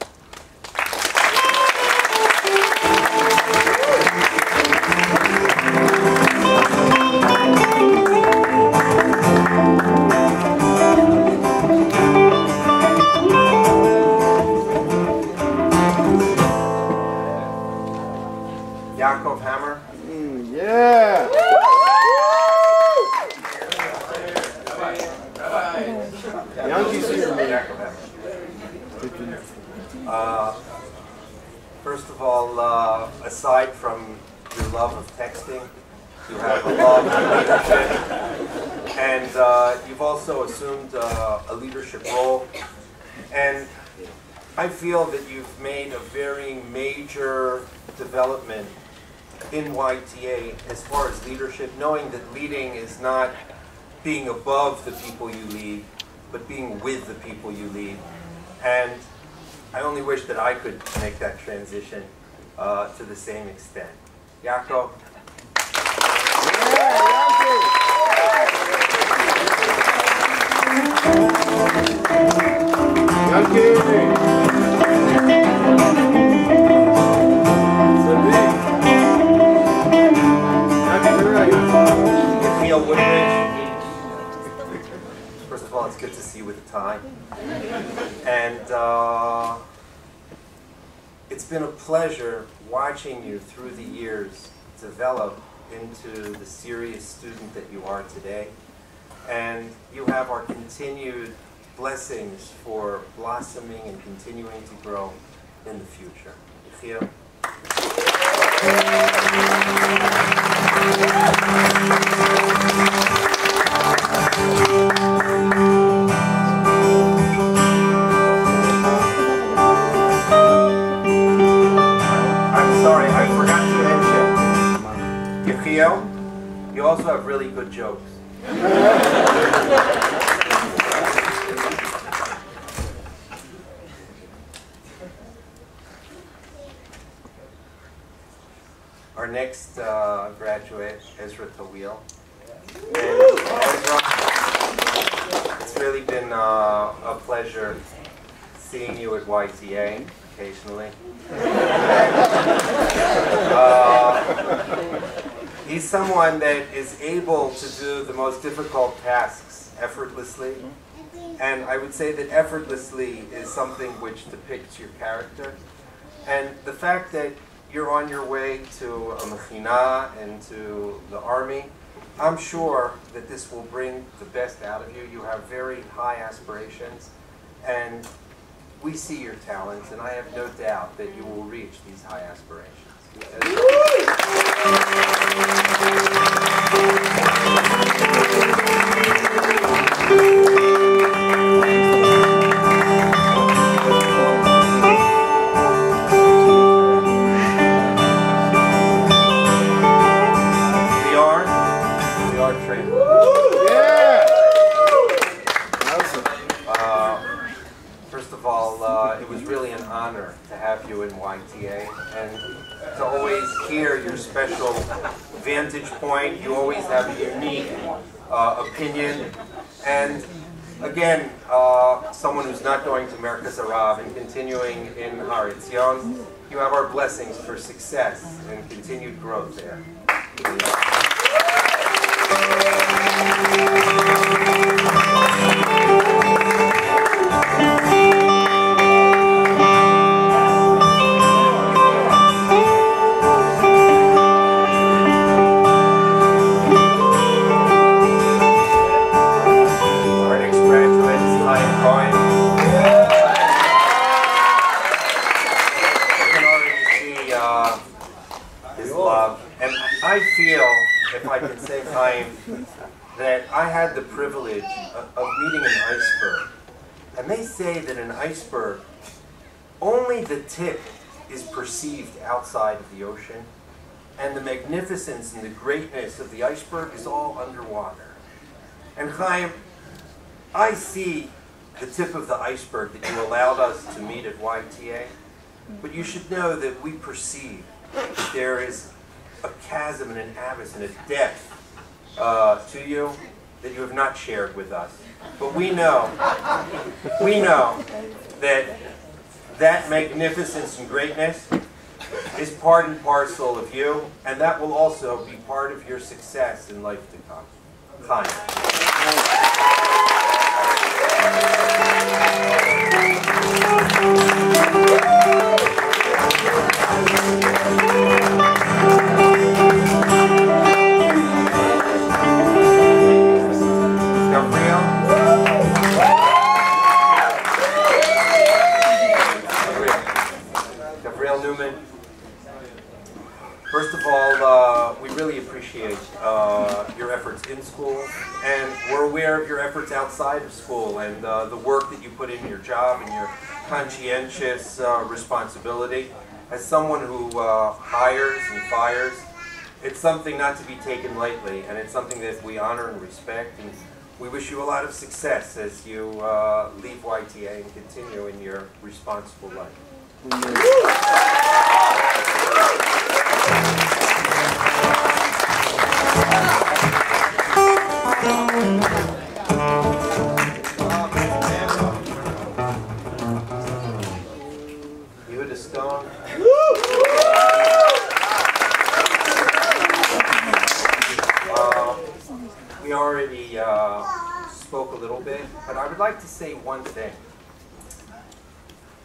Yaakov Hammer. Yeah! Yankees here. First of all, aside from your love of texting, you have a love of leadership, and you've also assumed a leadership role. And I feel that you've made a very major development in YTA as far as leadership, knowing that leading is not being above the people you lead, but being with the people you lead. And I only wish that I could make that transition to the same extent. Yaakov? First of all, it's good to see you with a tie. And it's been a pleasure watching you through the years develop into the serious student that you are today. And you have our continued blessings for blossoming and continuing to grow in the future. Yechiel. I'm sorry, I forgot to mention. Yechiel, you also have really good jokes. Our next graduate, Ezra Tawil. And Ezra, it's really been a pleasure seeing you at YTA occasionally. He's someone that is able to do the most difficult tasks effortlessly. And I would say that effortlessly is something which depicts your character. And the fact that you're on your way to a mechina and to the army, I'm sure that this will bring the best out of you. You have very high aspirations, and we see your talents, and I have no doubt that you will reach these high aspirations. First of all, it was really an honor to have you in YTA and to always hear your special vantage point. You always have a unique opinion. And again, someone who's not going to Merkaz Arav and continuing in Har Etzion, you have our blessings for success and continued growth there. I feel, if I can say, Chaim, that I had the privilege of meeting an iceberg. And they say that an iceberg, only the tip is perceived outside of the ocean, and the magnificence and the greatness of the iceberg is all underwater. And Chaim, I see the tip of the iceberg that you allowed us to meet at YTA, but you should know that we perceive that there is a chasm and an abyss and a depth to you that you have not shared with us. But we know that that magnificence and greatness is part and parcel of you, and that will also be part of your success in life to come. Chaim. of all, we really appreciate your efforts in school, and we're aware of your efforts outside of school and the work that you put in your job and your conscientious responsibility. As someone who hires and fires, it's something not to be taken lightly, and it's something that we honor and respect, and we wish you a lot of success as you leave YTA and continue in your responsible life. Yehuda Stone. We already spoke a little bit, but I would like to say one thing.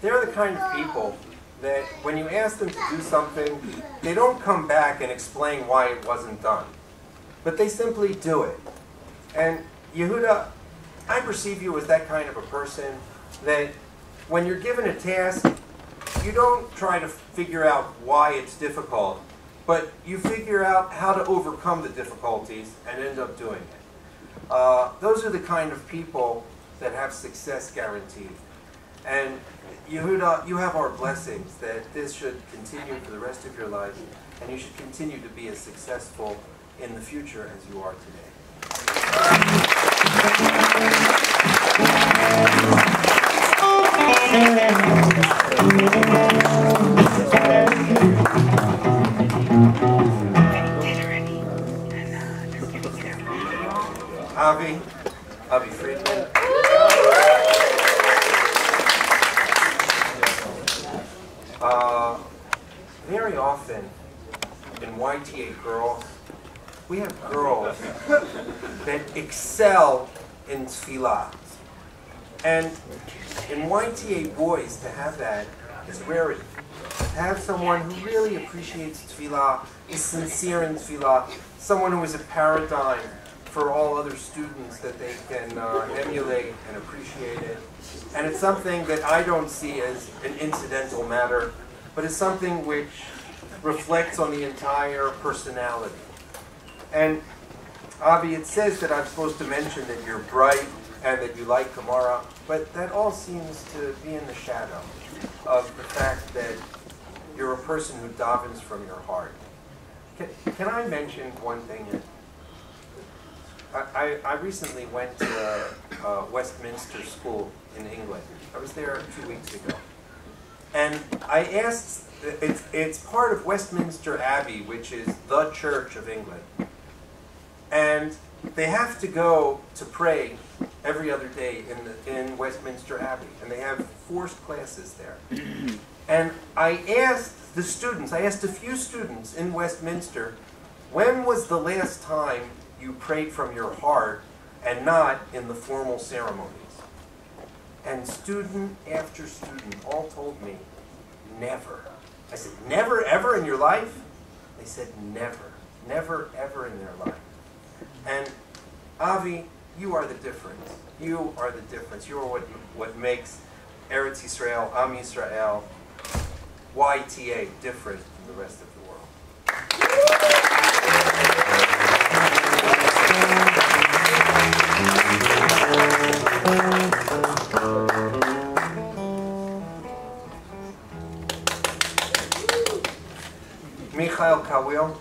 They're the kind of people that when you ask them to do something, they don't come back and explain why it wasn't done, but they simply do it. And Yehuda, I perceive you as that kind of a person that when you're given a task, you don't try to figure out why it's difficult, but you figure out how to overcome the difficulties and end up doing it. Those are the kind of people that have success guaranteed. And Yehuda, you have our blessings that this should continue for the rest of your life, and you should continue to be as successful in the future as you are today. Avi Friedman. Very often in YTA girls, we have girls that excel in tefillah. And in YTA boys, to have that is a rarity. To have someone who really appreciates tefillah, is sincere in tefillah, someone who is a paradigm for all other students that they can emulate and appreciate it. And it's something that I don't see as an incidental matter, but it's something which reflects on the entire personality. And Avi, it says that I'm supposed to mention that you're bright and that you like Gemara, but that all seems to be in the shadow of the fact that you're a person who davens from your heart. Can I mention one thing here? I recently went to Westminster School in England. I was there 2 weeks ago. And I asked, it's part of Westminster Abbey, which is the Church of England. And they have to go to pray every other day in Westminster Abbey. And they have forced classes there. And I asked the students, I asked a few students in Westminster, when was the last time you prayed from your heart and not in the formal ceremonies? And student after student all told me, never. I said, never ever in your life? They said, never. Never ever in their life. And Avi, you are the difference. You are the difference. You are what makes Eretz Yisrael, Am Yisrael, YTA different from the rest of the world. Michael Kawil.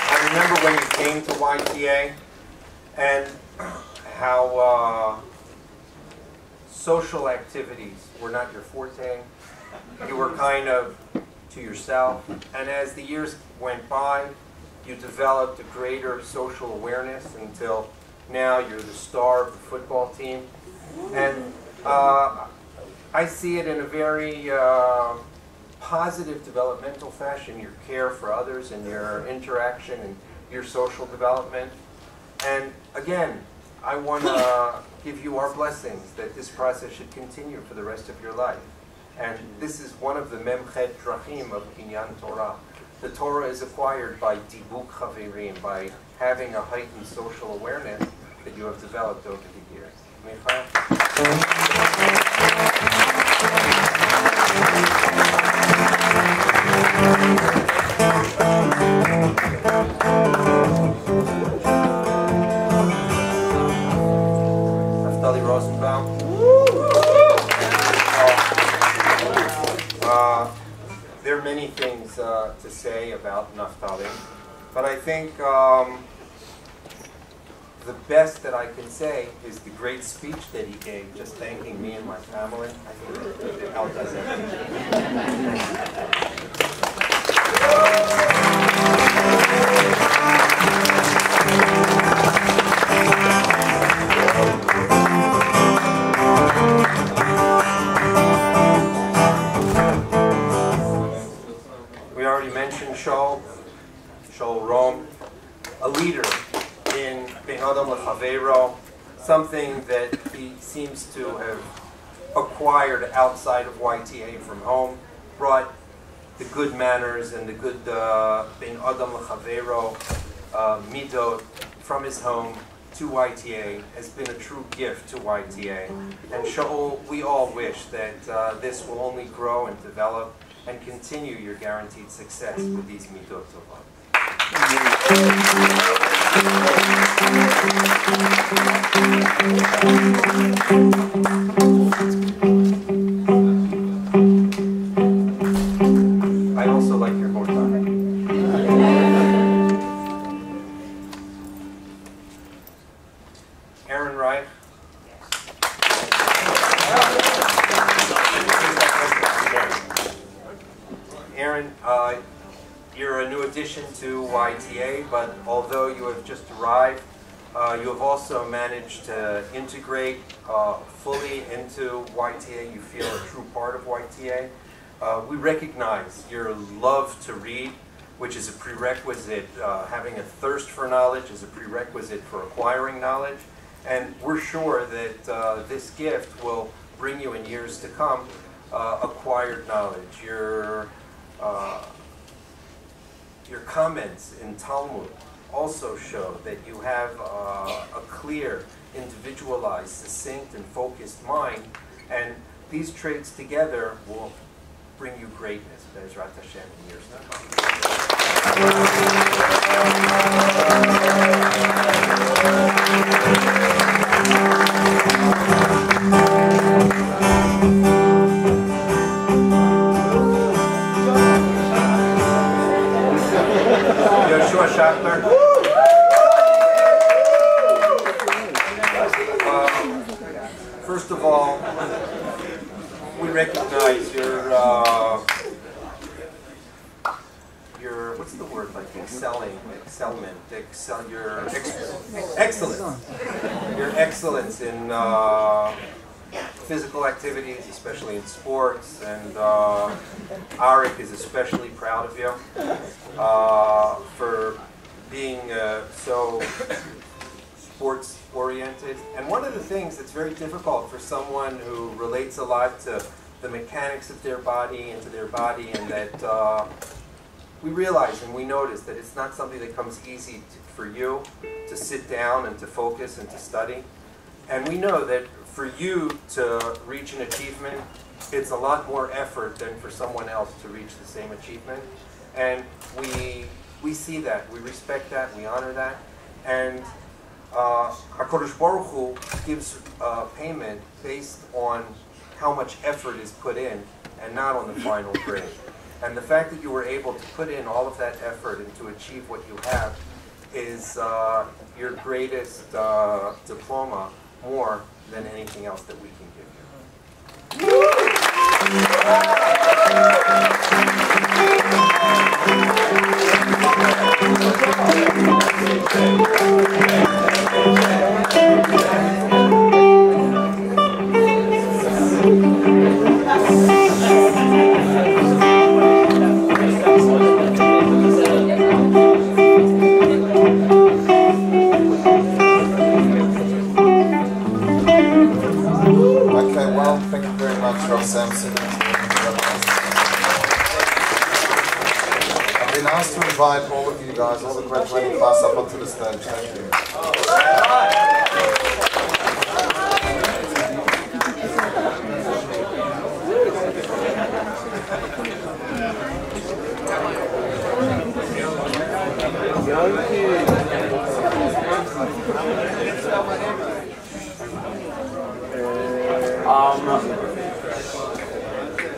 I remember when you came to YTA and how social activities were not your forte. You were kind of to yourself, and as the years went by, you developed a greater social awareness until now you're the star of the football team. And I see it in a very positive developmental fashion, your care for others and your interaction and your social development. And again, I want to give you our blessings that this process should continue for the rest of your life. And this is one of the memchet drachim of Kinyan Torah. The Torah is acquired by dibuk chaverim, by having a heightened social awareness that you have developed over the years. Michael? there are many things to say about Naftali, but I think the best that I can say is the great speech that he gave, just thanking me and my family. I think it outdoes everything. We already mentioned Shaul Rom, a leader in Ben Adam L'Chaveiro, something that he seems to have acquired outside of YTA from home, brought the good manners and the good Ben Adam L'Chaveiro midot from his home to YTA, has been a true gift to YTA. And Shaul, we all wish that this will only grow and develop and continue your guaranteed success with these midot of love. I also like your voice. Aaron Reich. Aaron, you're a new addition to YTA, but although you have just arrived, you have also managed to integrate fully into YTA. You feel a true part of YTA. We recognize your love to read, which is a prerequisite. Having a thirst for knowledge is a prerequisite for acquiring knowledge. And we're sure that this gift will bring you in years to come acquired knowledge. Your comments in Talmud also show that you have a clear, individualized, succinct, and focused mind, and these traits together will bring you greatness, Be'ezrat Hashem, in years to come. Yoshua Schachter. First of all, we recognize your what's the word, like your excellence in physical activities, especially in sports, and Arik is especially proud of you for being so sports oriented. And one of the things that's very difficult for someone who relates a lot to the mechanics of their body and to their body, and that we realize and we notice that it's not something that comes easy for you to sit down and to focus and to study. And we know that for you to reach an achievement, it's a lot more effort than for someone else to reach the same achievement. And we see that, we respect that, we honor that. And HaKadosh Baruch Hu gives payment based on how much effort is put in and not on the final grade. And the fact that you were able to put in all of that effort and to achieve what you have is your greatest diploma, more than anything else that we can give you. Samson. I've been asked to invite all of you guys, all the graduating class, up onto the stage. Thank you.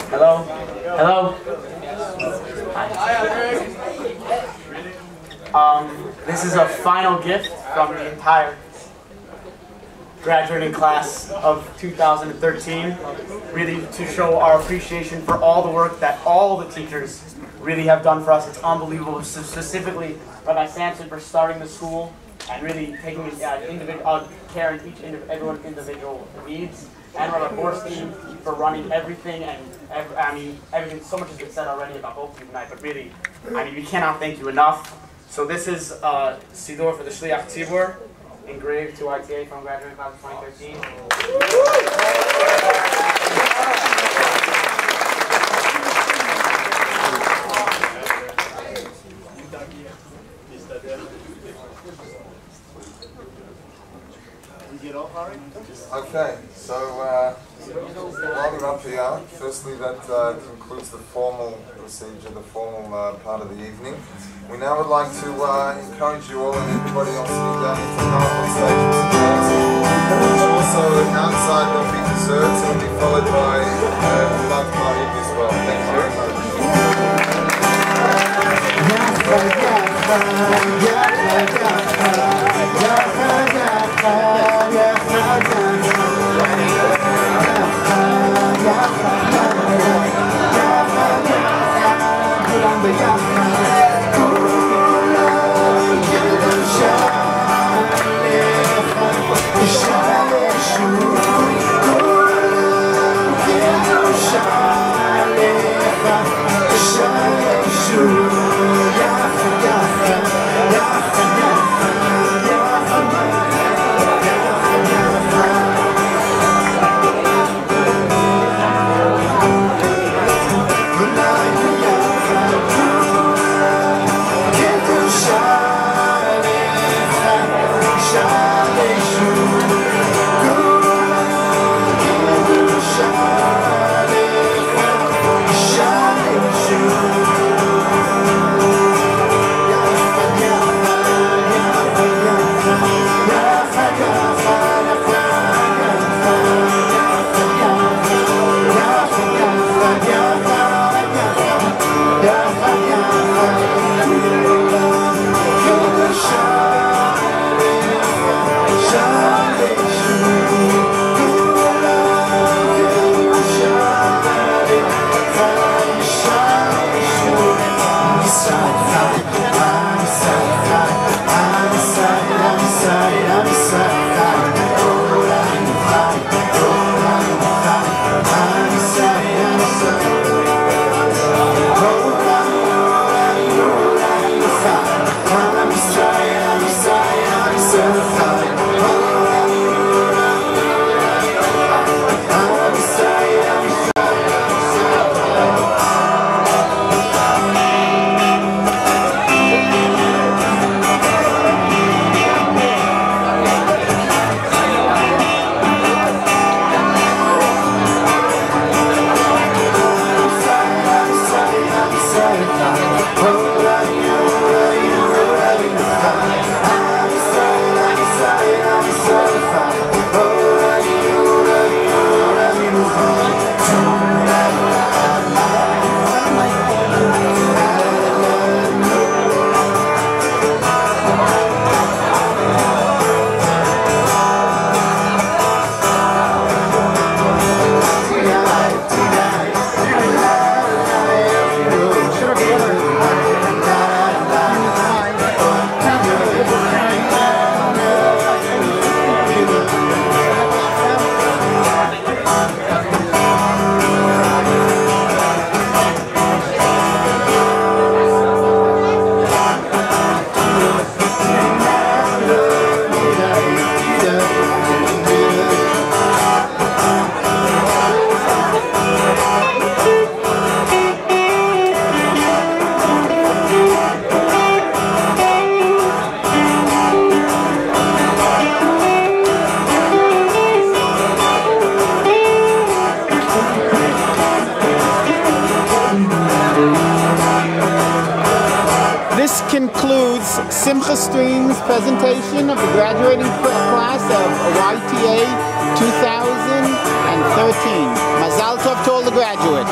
Hello? Hello? This is a final gift from the entire graduating class of 2013, really to show our appreciation for all the work that all the teachers really have done for us. It's unbelievable, specifically Rabbi Sampson for starting the school and really taking individual care of everyone's individual needs, and Rabbi Borstein for running everything, and everything, so much has been said already about both of you tonight, but really, we cannot thank you enough. So this is Sidor for the Shliach Tzibur, engraved to YTA from graduating class of 2013. Okay, so while we're up here, firstly that concludes the formal procedure, the formal part of the evening. We now would like to encourage you all and everybody else sitting down to come up on stage with some dancing. Also outside there'll be desserts and will be followed by Lat Marid as well. Thank you very much. Concludes Simcha Stream's presentation of the graduating class of YTA 2013. Mazal tov to all the graduates.